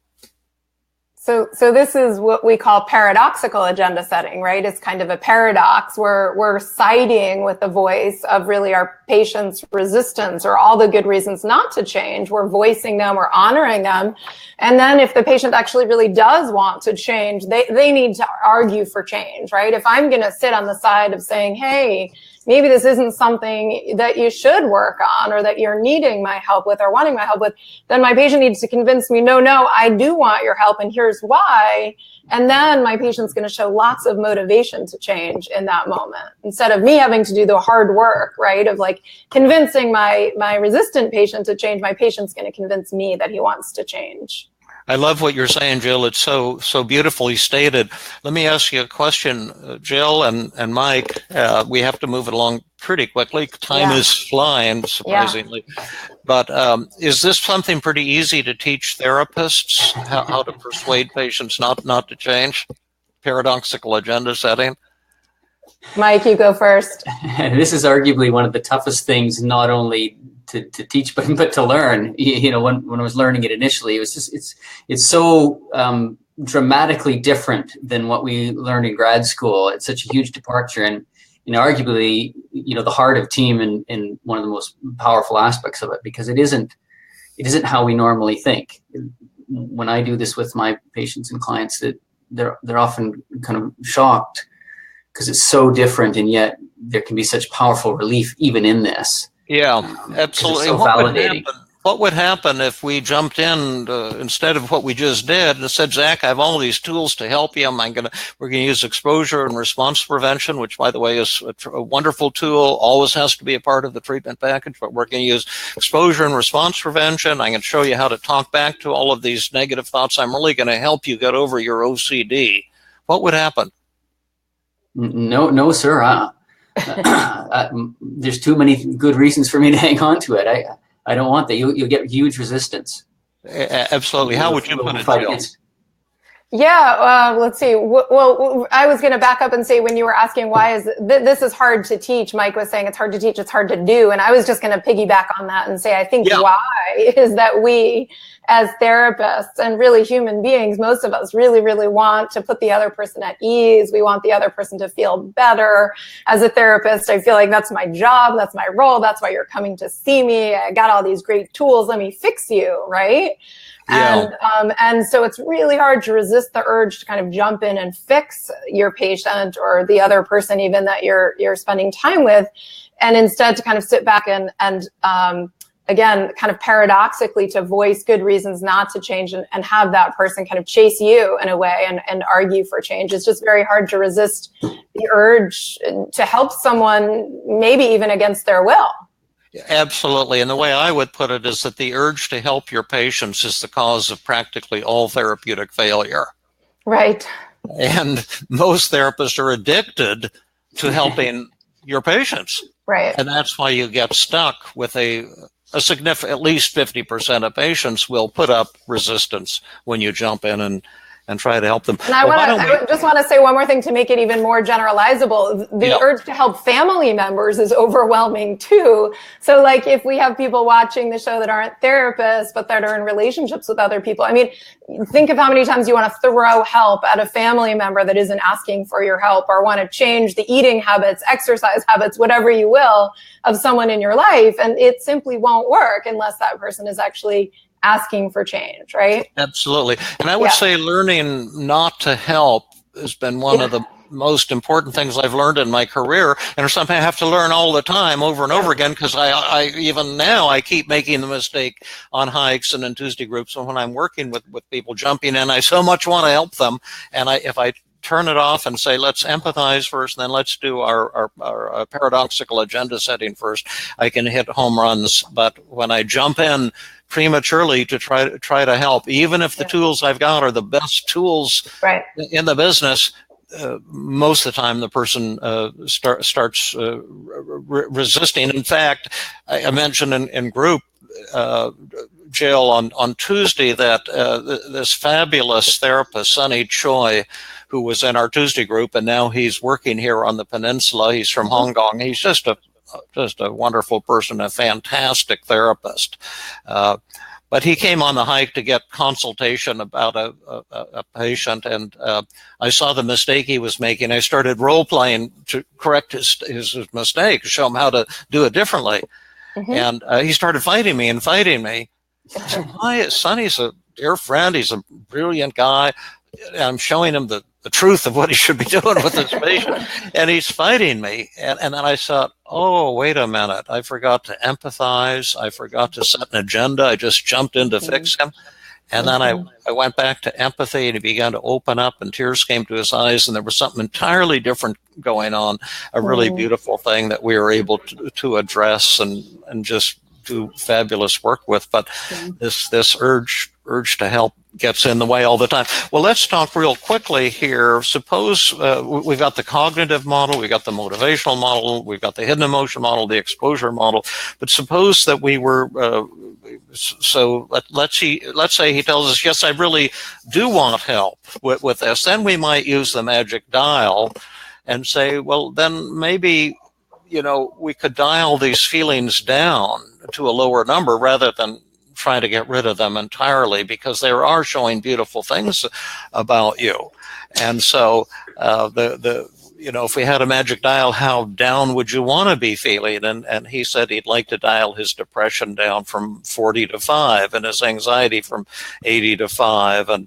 B: So this is what we call paradoxical agenda setting, right? It's kind of a paradox where we're siding with the voice of really our patient's resistance or all the good reasons not to change. We're voicing them, we're honoring them. And then if the patient actually really does want to change, they need to argue for change, right? If I'm going to sit on the side of saying, hey, maybe this isn't something that you should work on or that you're needing my help with or wanting my help with, then my patient needs to convince me, no, I do want your help and here's why. And then my patient's going to show lots of motivation to change in that moment, instead of me having to do the hard work, right, of like convincing my resistant patient to change. My patient's going to convince me that he wants to change.
A: I love what you're saying, Jill. It's so beautifully stated. Let me ask you a question, Jill and Mike. We have to move it along pretty quickly. Time is flying, surprisingly. Yeah. But is this something pretty easy to teach therapists, how to persuade patients not to change? Paradoxical agenda setting?
B: Mike, you go first.
C: This is arguably one of the toughest things, not only to teach, but to learn. When I was learning it initially, it was just it's so dramatically different than what we learned in grad school. It's such a huge departure, and arguably, the heart of team and one of the most powerful aspects of it, because it isn't how we normally think. When I do this with my patients and clients, that they're often kind of shocked because it's so different, and yet there can be such powerful relief even in this.
A: Yeah, absolutely.
C: So validating.
A: What would happen if we jumped in instead of what we just did and said, Zach, I have all these tools to help you. We're going to use exposure and response prevention, which, by the way, is a wonderful tool. Always has to be a part of the treatment package, but we're going to use exposure and response prevention. I'm going to show you how to talk back to all of these negative thoughts. I'm really going to help you get over your OCD. What would happen?
C: No, sir. There's too many good reasons for me to hang on to it. I don't want that. You'll get huge resistance.
A: Absolutely. How would you put it, Jill?
B: Yeah, let's see. Well, I was going to back up and say, when you were asking why is this is hard to teach, Mike was saying it's hard to teach, it's hard to do. And I was just going to piggyback on that and say, I think why is that we as therapists and really human beings, most of us really, really want to put the other person at ease. We want the other person to feel better. As a therapist, I feel like that's my job. That's my role. That's why you're coming to see me. I got all these great tools. Let me fix you, right? Yeah. And so it's really hard to resist the urge to kind of jump in and fix your patient or the other person even that you're spending time with, and instead to kind of sit back and again, kind of paradoxically to voice good reasons not to change and have that person kind of chase you in a way and argue for change. It's just very hard to resist the urge to help someone, maybe even against their will.
A: Absolutely. And the way I would put it is that the urge to help your patients is the cause of practically all therapeutic failure. Right. And most therapists are addicted to helping your patients. Right. And that's why you get stuck with a significant, at least 50% of patients will put up resistance when you jump in and try to help them.
B: And I just want to say one more thing to make it even more generalizable. The urge to help family members is overwhelming too. So like if we have people watching the show that aren't therapists, but that are in relationships with other people, I mean, think of how many times you want to throw help at a family member that isn't asking for your help, or want to change the eating habits, exercise habits, whatever you will, of someone in your life. And it simply won't work unless that person is actually asking for change, right?
A: Absolutely. And I would say learning not to help has been one of the most important things I've learned in my career, and something I have to learn all the time over and over again, because I even now I keep making the mistake on hikes and in Tuesday groups, and when I'm working with people jumping in, I so much want to help them, and if I turn it off and say, let's empathize first, and then let's do our paradoxical agenda setting first, I can hit home runs. But when I jump in prematurely to try to help, even if the tools I've got are the best tools in the business, most of the time the person starts resisting. In fact, I mentioned in group, Jill, on Tuesday that this fabulous therapist, Sunny Choi, who was in our Tuesday group, and now he's working here on the peninsula. He's from Hong Kong. He's just a wonderful person, a fantastic therapist. But he came on the hike to get consultation about a patient, and I saw the mistake he was making. I started role-playing to correct his mistake, to show him how to do it differently. And he started fighting me. I said, "Why? Sonny's a dear friend. He's a brilliant guy. I'm showing him the truth of what he should be doing with this patient, and he's fighting me." And then I thought, oh, wait a minute. I forgot to empathize. I forgot to set an agenda. I just jumped in to fix him. And then I went back to empathy, and he began to open up, and tears came to his eyes, and there was something entirely different going on, a really beautiful thing that we were able to address and just do fabulous work with. But this urge to help gets in the way all the time. Well, let's talk real quickly here. Suppose we've got the cognitive model, we've got the motivational model, we've got the hidden emotion model, the exposure model. But suppose that we were, let's say he tells us, yes, I really do want help with this. Then we might use the magic dial and say, well, then maybe, we could dial these feelings down to a lower number rather than trying to get rid of them entirely, because they are showing beautiful things about you. And so if we had a magic dial, how down would you want to be feeling? And he said he'd like to dial his depression down from 40 to 5 and his anxiety from 80 to 5 and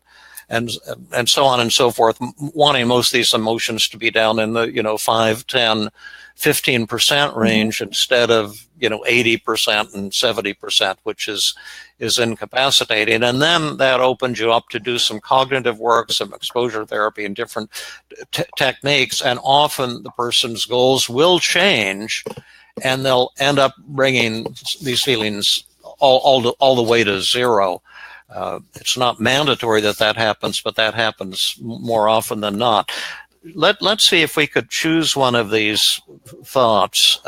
A: so on and so forth, wanting most of these emotions to be down in the 5, 10, 15% range instead of 80% and 70%, which is incapacitating. And then that opens you up to do some cognitive work, some exposure therapy, and different techniques. And often the person's goals will change, and they'll end up bringing these feelings all the way to zero. It's not mandatory that happens, but that happens more often than not. Let's see if we could choose one of these thoughts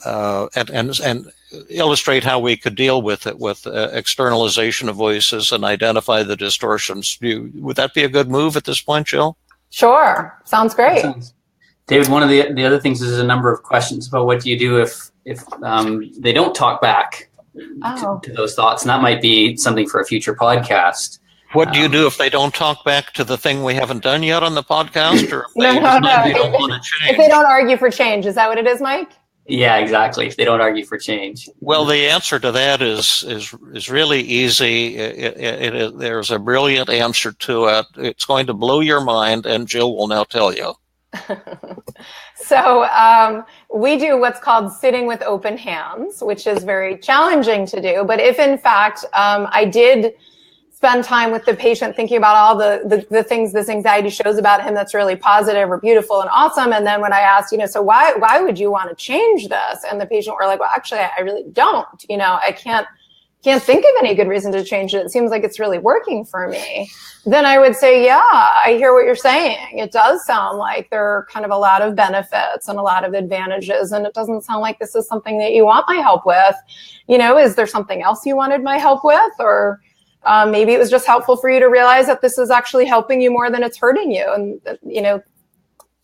A: and illustrate how we could deal with it with externalization of voices and identify the distortions. Would that be a good move at this point, Jill?
B: Sure. Sounds great.
C: David, one of the other things is a number of questions about what do you do if they don't talk back to those thoughts, and that might be something for a future podcast.
A: What do you do if they don't talk back to the thing we haven't done yet on the podcast? Or if
B: they don't want to change? If they don't argue for change, is that what it is, Mike?
C: Yeah, exactly. If they don't argue for change.
A: Well, the answer to that is really easy. There's a brilliant answer to it. It's going to blow your mind, and Jill will now tell you.
B: So we do what's called sitting with open hands, which is very challenging to do. But if in fact I did spend time with the patient thinking about all the things this anxiety shows about him that's really positive or beautiful and awesome, and then when I asked, so why would you want to change this? And the patient were like, well, actually, I really don't. I can't think of any good reason to change it. It seems like it's really working for me. Then I would say, yeah, I hear what you're saying. It does sound like there are kind of a lot of benefits and a lot of advantages, and it doesn't sound like this is something that you want my help with. Is there something else you wanted my help with? Or Maybe it was just helpful for you to realize that this is actually helping you more than it's hurting you. And,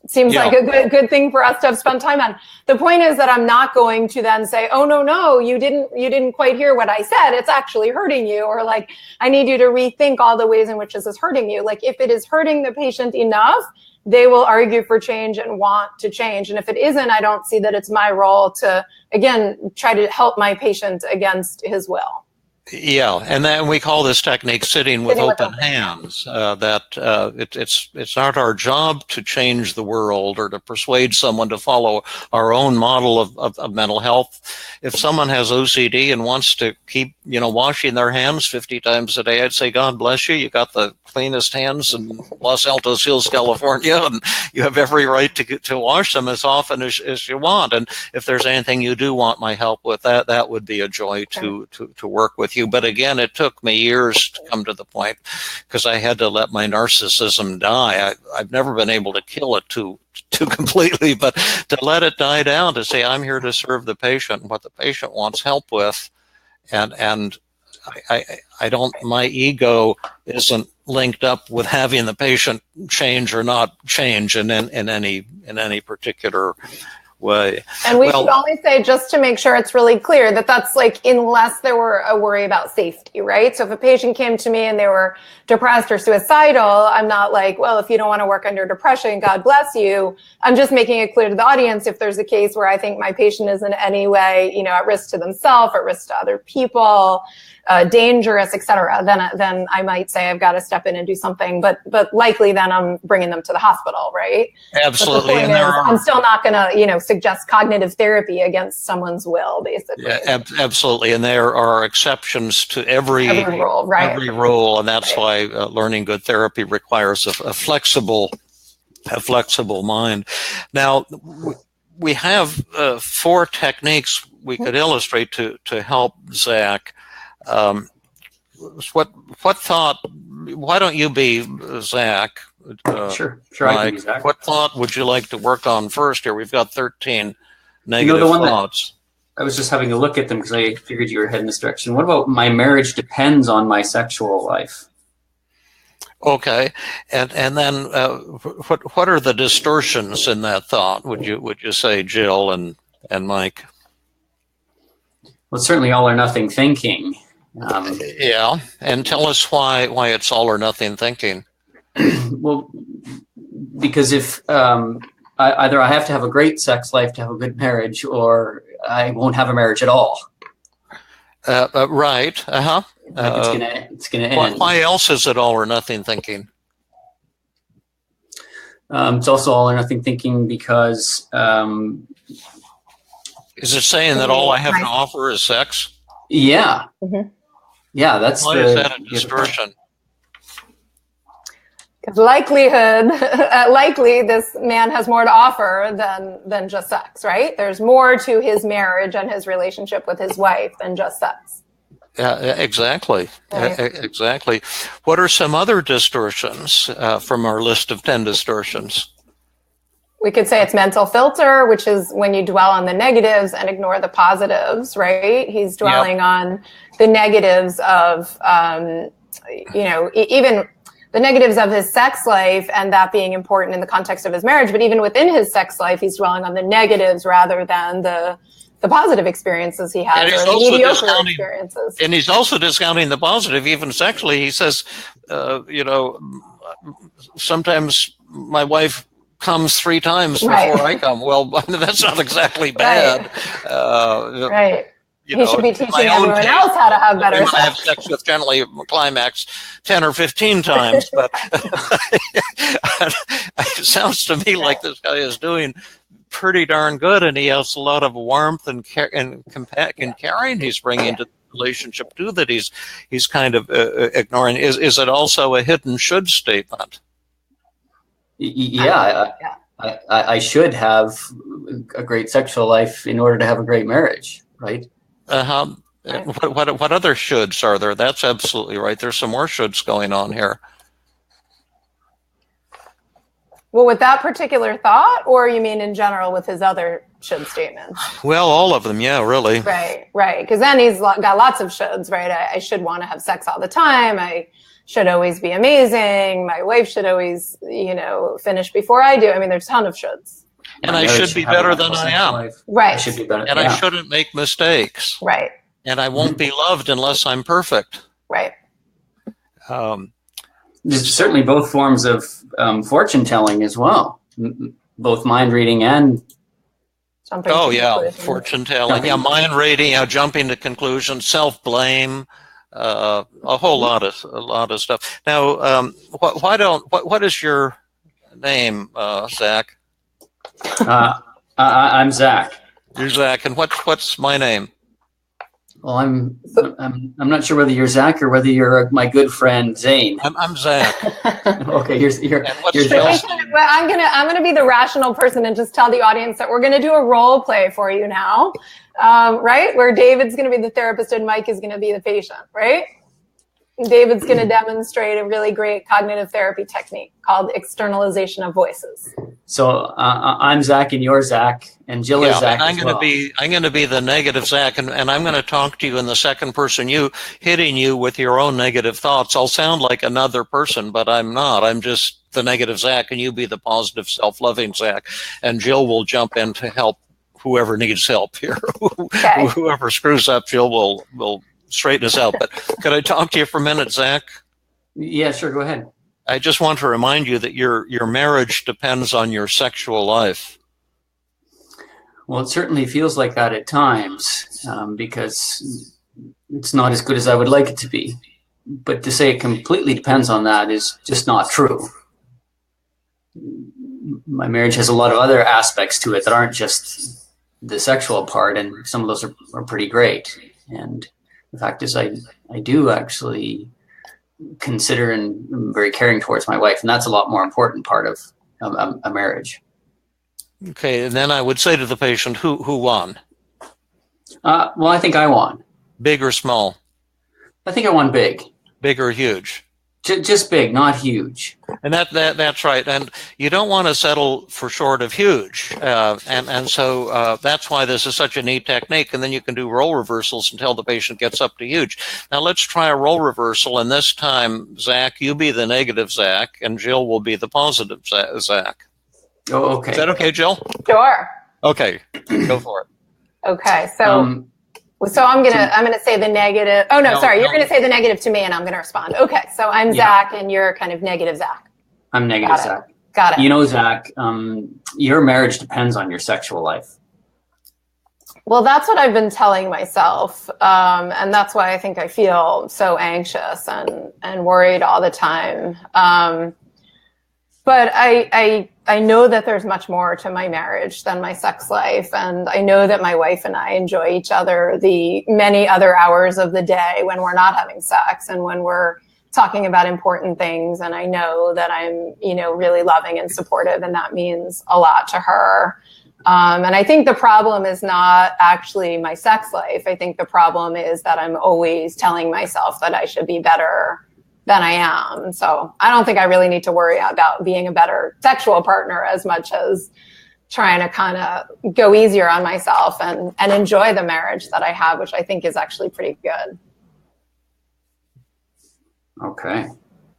B: it seems like a good thing for us to have spent time on. The point is that I'm not going to then say, oh, no, you didn't quite hear what I said. It's actually hurting you. Or like, I need you to rethink all the ways in which this is hurting you. Like, if it is hurting the patient enough, they will argue for change and want to change. And if it isn't, I don't see that it's my role to, again, try to help my patient against his will.
A: Yeah, and then we call this technique sitting with open hands. It's not our job to change the world or to persuade someone to follow our own model of mental health. If someone has OCD and wants to keep, washing their hands 50 times a day, I'd say, God bless you. You got the cleanest hands in Los Altos Hills, California, and you have every right to wash them as often as you want. And if there's anything you do want my help with, that would be a joy to work with you. But again, it took me years to come to the point because I had to let my narcissism die. I've never been able to kill it too completely, but to let it die down, to say I'm here to serve the patient and what the patient wants help with, and I don't. My ego isn't linked up with having the patient change or not change in any particular way.
B: And we should only say, just to make sure it's really clear, that that's like unless there were a worry about safety, right? So if a patient came to me and they were depressed or suicidal, I'm not like, well, if you don't want to work under depression, God bless you. I'm just making it clear to the audience, if there's a case where I think my patient is in any way, at risk to themselves, at risk to other people, dangerous, et cetera, then I might say I've got to step in and do something. But likely then I'm bringing them to the hospital, right?
A: Absolutely.
B: And I'm still not going to, suggest cognitive therapy against someone's will, basically.
A: Yeah, absolutely. And there are exceptions to every
B: rule, right?
A: Every rule, and that's why learning good therapy requires a flexible mind. Now, we have 4 techniques we could illustrate to help Zach. What thought? Why don't you be Zach?
C: Sure.
A: Mike,
C: I can be Zach.
A: What thought would you like to work on first? Here, we've got 13 negative thoughts.
C: I was just having a look at them because I figured you were heading this direction. What about my marriage depends on my sexual life?
A: Okay, and then what are the distortions in that thought? Would you say, Jill and Mike?
C: Well, it's certainly all or nothing thinking.
A: Yeah, and tell us why it's all or nothing thinking.
C: Well, because if either I have to have a great sex life to have a good marriage, or I won't have a marriage at all.
A: Right.
C: It's gonna end.
A: Why else is it all or nothing thinking?
C: It's also all or nothing thinking because.
A: Is it saying that all I have to offer is sex?
C: Yeah. Mm-hmm. Yeah, that's
A: why is that a distortion?
B: Because likely this man has more to offer than just sex, right? There's more to his marriage and his relationship with his wife than just sex.
A: Yeah, exactly. Right. Exactly. What are some other distortions from our list of 10 distortions?
B: We could say it's mental filter, which is when you dwell on the negatives and ignore the positives, right? He's dwelling on the negatives of, even the negatives of his sex life and that being important in the context of his marriage. But even within his sex life, he's dwelling on the negatives rather than the positive experiences he has, or the mediocre experiences.
A: And he's also discounting the positive, even sexually. He says, sometimes my wife comes 3 times before I come. Well, that's not exactly bad.
B: Right. He should be teaching everyone else how to have better sex.
A: I have sex with generally climax 10 or 15 times, but it sounds to me like this guy is doing pretty darn good, and he has a lot of warmth and caring he's bringing to the relationship too that he's kind of ignoring. Is it also a hidden should statement?
C: Yeah, I should have a great sexual life in order to have a great marriage, right?
A: What other shoulds are there? That's absolutely right. There's some more shoulds going on here.
B: Well, with that particular thought, or you mean in general with his other should statements?
A: Well, all of them, yeah, really.
B: Right. Because then he's got lots of shoulds, right? I should want to have sex all the time. I should always be amazing. My wife should always, finish before I do. I mean, there's a ton of shoulds.
A: And I should be better than I am.
B: Right.
C: I should be better.
A: And I shouldn't make mistakes.
B: Right.
A: And I won't be loved unless I'm perfect.
B: Right.
C: There's certainly both forms of fortune telling as well, both mind reading and
B: jumping.
A: Oh yeah, fortune telling. Yeah, mind reading. Jumping to conclusions, self blame, a whole lot of stuff. Now, what is your name, Zach?
C: I'm Zach.
A: You're Zach, and what's my name?
C: Well, I'm not sure whether you're Zach or whether you're my good friend Zane.
A: I'm Zach.
C: Okay, you're
B: Zach. Well, I'm gonna be the rational person and just tell the audience that we're gonna do a role play for you now, right? Where David's gonna be the therapist and Mike is gonna be the patient, right? David's going to demonstrate a really great cognitive therapy technique called Externalization of Voices.
C: So I'm Zach and you're Zach and Jill is Zach.
A: And I'm going to be the negative Zach, and I'm going to talk to you in the second person. You hitting you with your own negative thoughts. I'll sound like another person, but I'm not. I'm just the negative Zach, and you be the positive, self-loving Zach. And Jill will jump in to help whoever needs help here. Okay. Whoever screws up, Jill will straighten us out. But could I talk to you for a minute, Zach?
C: Yeah, sure. Go ahead.
A: I just want to remind you that your marriage depends on your sexual life.
C: Well, it certainly feels like that at times because it's not as good as I would like it to be. But to say it completely depends on that is just not true. My marriage has a lot of other aspects to it that aren't just the sexual part, and some of those are pretty great. And the fact is, I do actually consider and am very caring towards my wife, and that's a lot more important part of a marriage.
A: Okay, and then I would say to the patient, who won?
C: Well, I think I won.
A: Big or small?
C: I think I won big.
A: Big or huge?
C: Just big, not huge.
A: And that's right. And you don't want to settle for short of huge. And so that's why this is such a neat technique. And then you can do role reversals until the patient gets up to huge. Now let's try a role reversal. And this time, Zach, you be the negative Zach, and Jill will be the positive Zach.
C: Oh, okay.
A: Is that okay, Jill?
B: Sure.
A: Okay, go for it.
B: Okay, so I'm gonna say the negative. Oh no, sorry, you're gonna say the negative to me, and I'm gonna respond. Okay, so I'm Zach, and you're kind of negative Zach.
C: I'm negative Zach.
B: Got it.
C: You know, Zach, your marriage depends on your sexual life.
B: Well, that's what I've been telling myself, and that's why I think I feel so anxious and worried all the time. But I know that there's much more to my marriage than my sex life. And I know that my wife and I enjoy each other the many other hours of the day when we're not having sex and when we're talking about important things. And I know that I'm, really loving and supportive, and that means a lot to her. And I think the problem is not actually my sex life. I think the problem is that I'm always telling myself that I should be better than I am. So I don't think I really need to worry about being a better sexual partner as much as trying to kind of go easier on myself and enjoy the marriage that I have, which I think is actually pretty good.
C: Okay.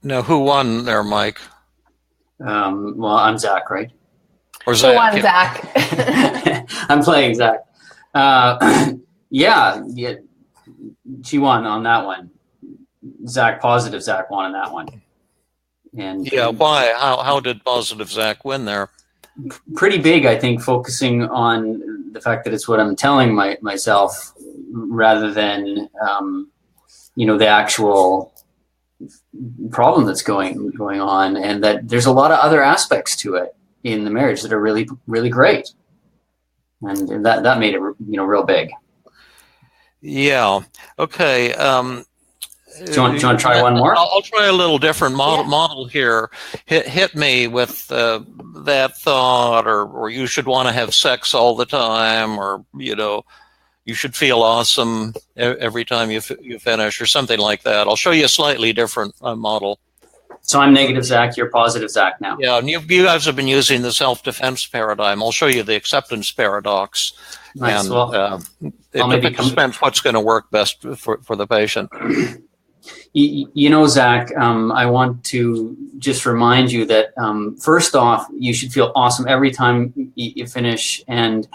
A: Now, who won there, Mike?
C: Well, I'm Zach, right?
A: Or Zach?
B: Who won, Zach?
C: I'm playing Zach. Yeah, she won on that one. Zach, positive Zach won on that one. And
A: yeah, why? How did positive Zach win there?
C: Pretty big, I think, focusing on the fact that it's what I'm telling myself rather than the actual problem that's going on, and that there's a lot of other aspects to it in the marriage that are really, really great, and that made it real big. Yeah.
A: Okay.
C: Do you want to try one more?
A: I'll try a little different model here. Hit me with that thought, or you should want to have sex all the time, or you should feel awesome every time you finish, or something like that. I'll show you a slightly different model.
C: So I'm negative Zach, you're positive Zach now.
A: Yeah, and you guys have been using the self-defense paradigm. I'll show you the acceptance paradox.
C: Nice.
A: And
C: Well,
A: it depends what's going to work best for the patient.
C: You know, Zach, I want to just remind you that first off, you should feel awesome every time you finish. And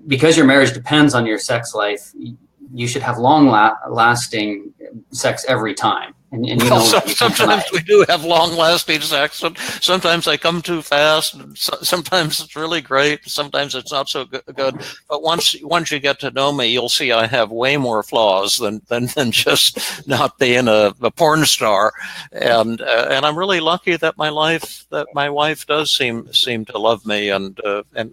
C: because your marriage depends on your sex life, you should have long-lasting sex every time. And you know,
A: sometimes we do have long-lasting sex. Sometimes I come too fast. Sometimes it's really great. Sometimes it's not so good. But once you get to know me, you'll see I have way more flaws than just not being a porn star. And I'm really lucky that my wife does seem to love me and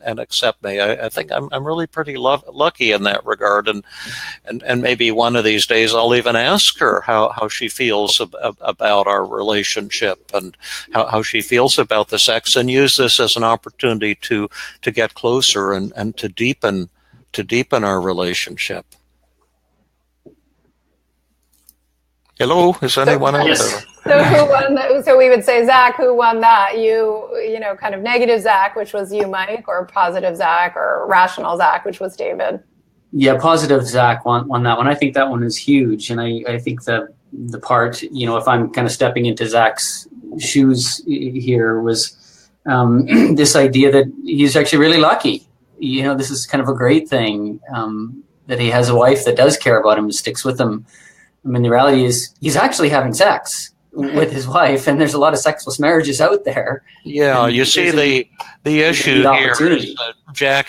A: accept me. I think I'm really pretty lucky in that regard. And maybe one of these days I'll even ask her how she feels about our relationship and how she feels about the sex, and use this as an opportunity to get closer and to deepen our relationship. Hello, is anyone else?
C: Yes.
B: So who won that? So we would say, Zach, who won that? You know, kind of negative Zach, which was you, Mike, or positive Zach, or rational Zach, which was David?
C: Yeah, positive Zach won that one. I think that one is huge. And I think the part, you know, if I'm kind of stepping into Zach's shoes here, was this idea that he's actually really lucky. You know, this is kind of a great thing, that he has a wife that does care about him and sticks with him. I mean, the reality is he's actually having sex with his wife, and there's a lot of sexless marriages out there.
A: Yeah, you see the issue here is that Zach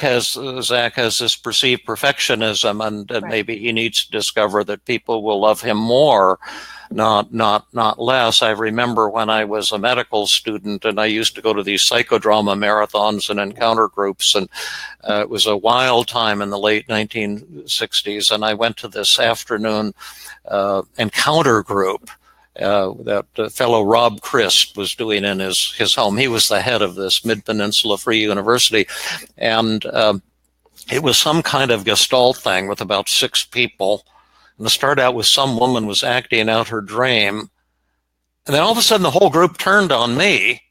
A: has this perceived perfectionism, and
B: right.
A: Maybe he needs to discover that people will love him more, not less. I remember when I was a medical student, and I used to go to these psychodrama marathons and encounter groups, and it was a wild time in the late 1960s, and I went to this afternoon encounter group that fellow Rob Christ was doing in his home. He was the head of this Mid-Peninsula Free University, and it was some kind of Gestalt thing with about 6 people. And to start out with, some woman was acting out her dream, and then all of a sudden the whole group turned on me,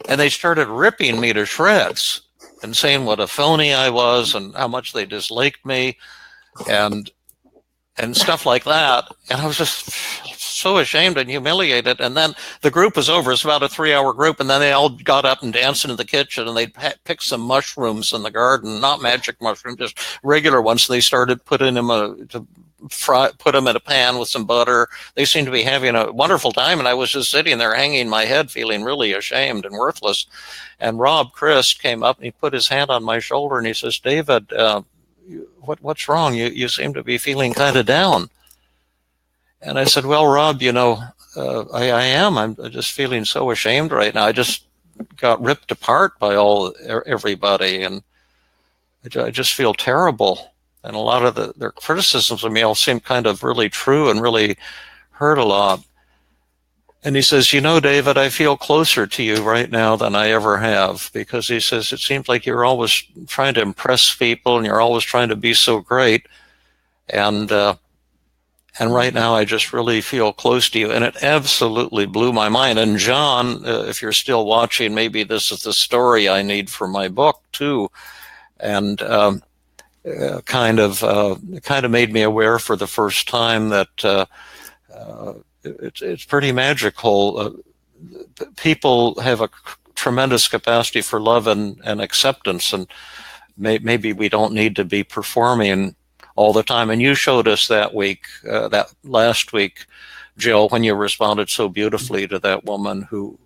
A: and they started ripping me to shreds and saying what a phony I was and how much they disliked me and stuff like that. And I was just so ashamed and humiliated. And then the group was over. It's about a 3-hour group. And then they all got up and danced into the kitchen, and they'd pick some mushrooms in the garden, not magic mushrooms, just regular ones. So they started putting them put them in a pan with some butter. They seemed to be having a wonderful time. And I was just sitting there hanging my head, feeling really ashamed and worthless. And Rob Christ came up and he put his hand on my shoulder and he says, "David, what's wrong? You seem to be feeling kind of down." And I said, "Well, Rob, you know, I am. I'm just feeling so ashamed right now. I just got ripped apart by everybody, and I just feel terrible. And a lot of their criticisms of me all seem kind of really true and really hurt a lot." And he says, "You know, David, I feel closer to you right now than I ever have," because he says, "It seems like you're always trying to impress people and you're always trying to be so great. And right now I just really feel close to you." And it absolutely blew my mind. And John, if you're still watching, maybe this is the story I need for my book too. And kind of made me aware for the first time that it's pretty magical. People have a tremendous capacity for love and acceptance, and maybe we don't need to be performing all the time. And you showed us that last week, Jill, when you responded so beautifully to that woman who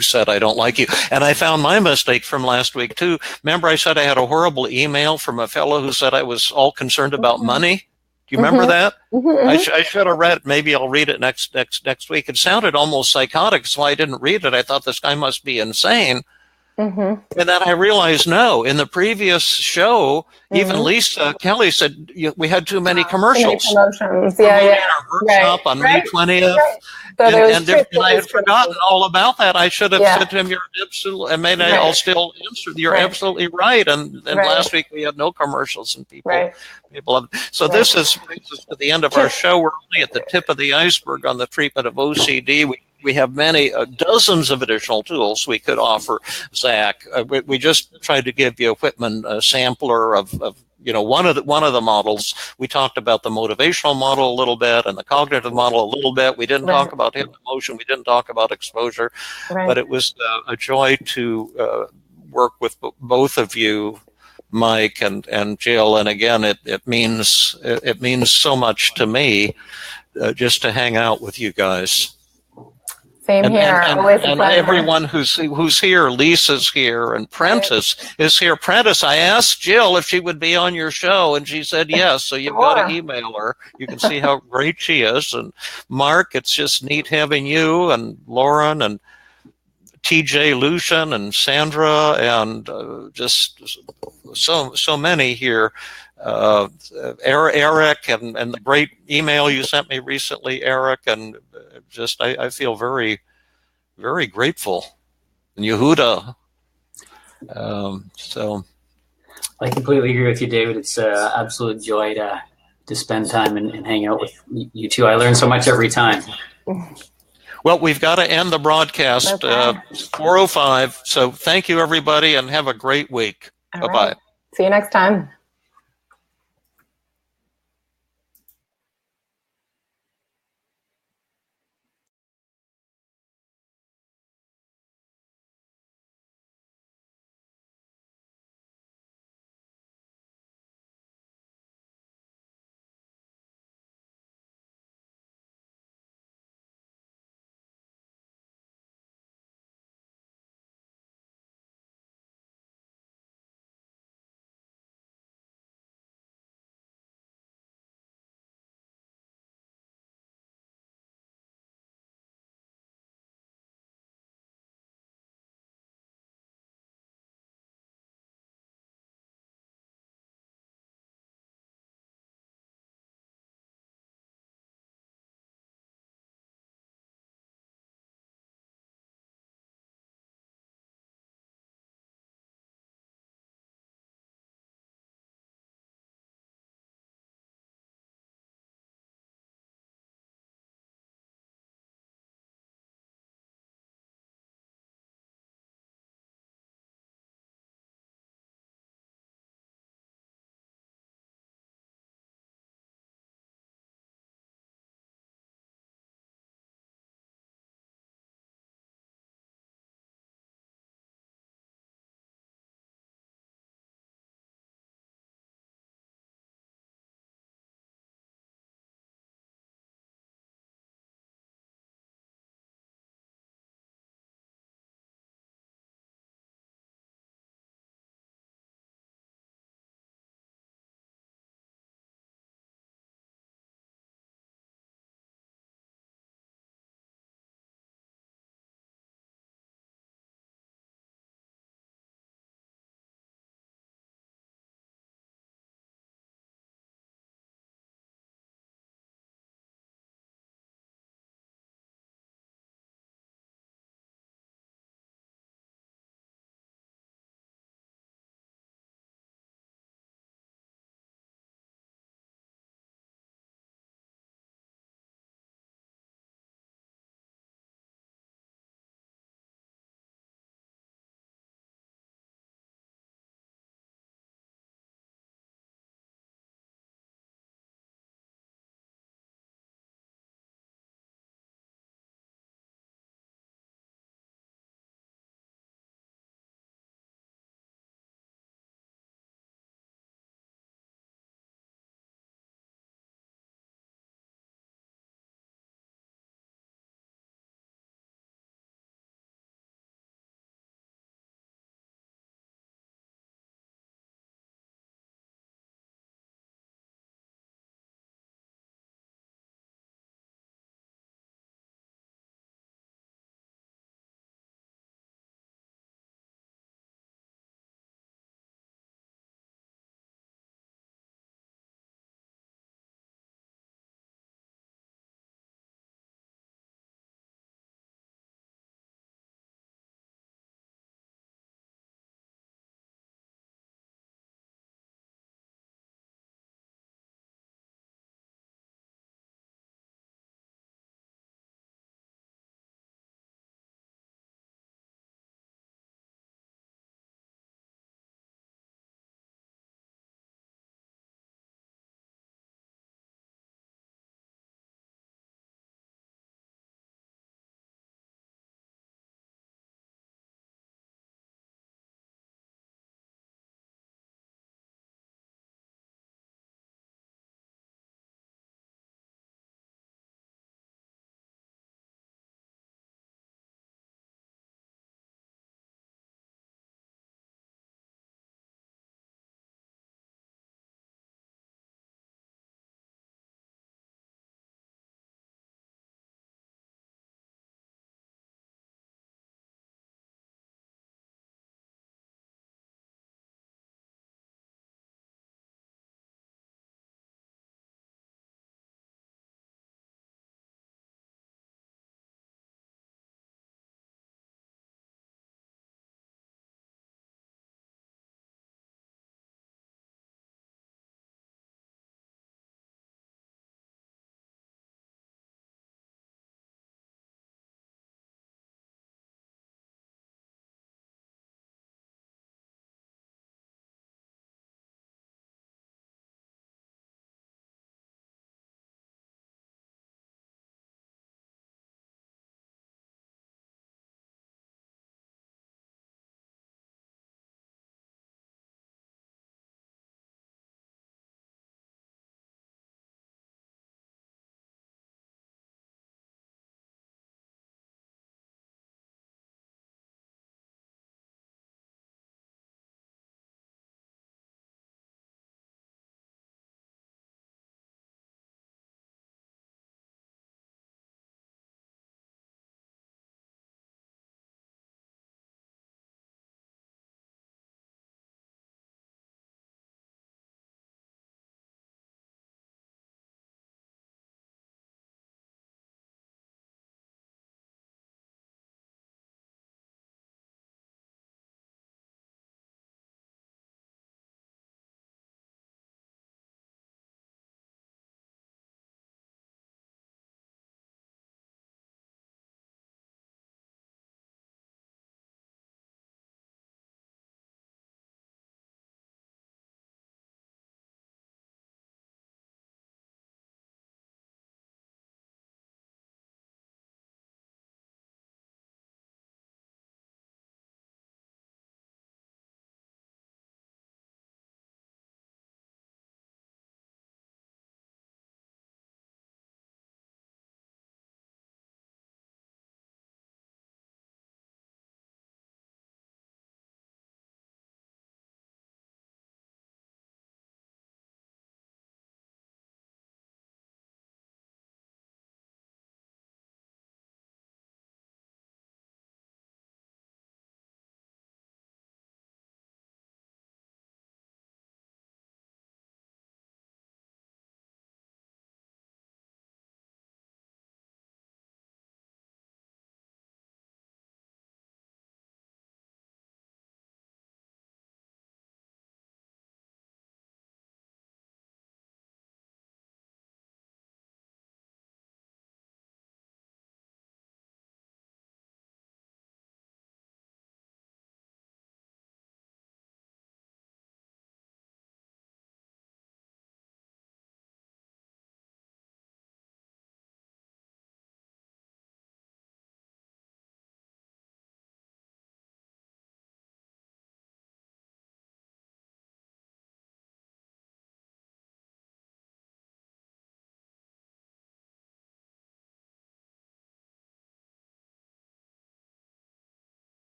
A: said, "I don't like you." And I found my mistake from last week too. Remember I said I had a horrible email from a fellow who said I was all concerned about money? Do you remember that? I should have read it. Maybe I'll read it next week. It sounded almost psychotic, so I didn't read it. I thought this guy must be insane. And then I realized, no, in the previous show, even Lisa Kelly said we had too many commercials.
B: Yeah.
A: Our workshop on May 20th. And I had forgotten all about that. I should have said to him, "You're absolutely," and maybe I'll still answer, "You're absolutely right." And last week we had no commercials, and people loved it. So this brings us to the end of our show. We're only at the tip of the iceberg on the treatment of OCD. We we have many dozens of additional tools we could offer, Zach. We just tried to give you a Whitman sampler of one of the models. We talked about the motivational model a little bit and the cognitive model a little bit. We didn't talk about hidden emotion. We didn't talk about exposure, but it was a joy to work with both of you, Mike and Jill. And again, it means so much to me just to hang out with you guys.
B: Same here. Always a pleasure.
A: Everyone who's here, Lisa's here, and Prentice is here. Prentice, I asked Jill if she would be on your show, and she said yes. So you've got to email her. You can see how great she is. And Mark, it's just neat having you, and Lauren, and TJ, Lucian, and Sandra, and just so many here. Eric, and the great email you sent me recently, Eric, and just I feel very, very grateful. And Yehuda. So
C: I completely agree with you, David. It's an absolute joy to spend time and hang out with you two. I learn so much every time.
A: Well, we've got to end the broadcast 4:05. So thank you, everybody, and have a great week. Bye-bye.
B: See you next time.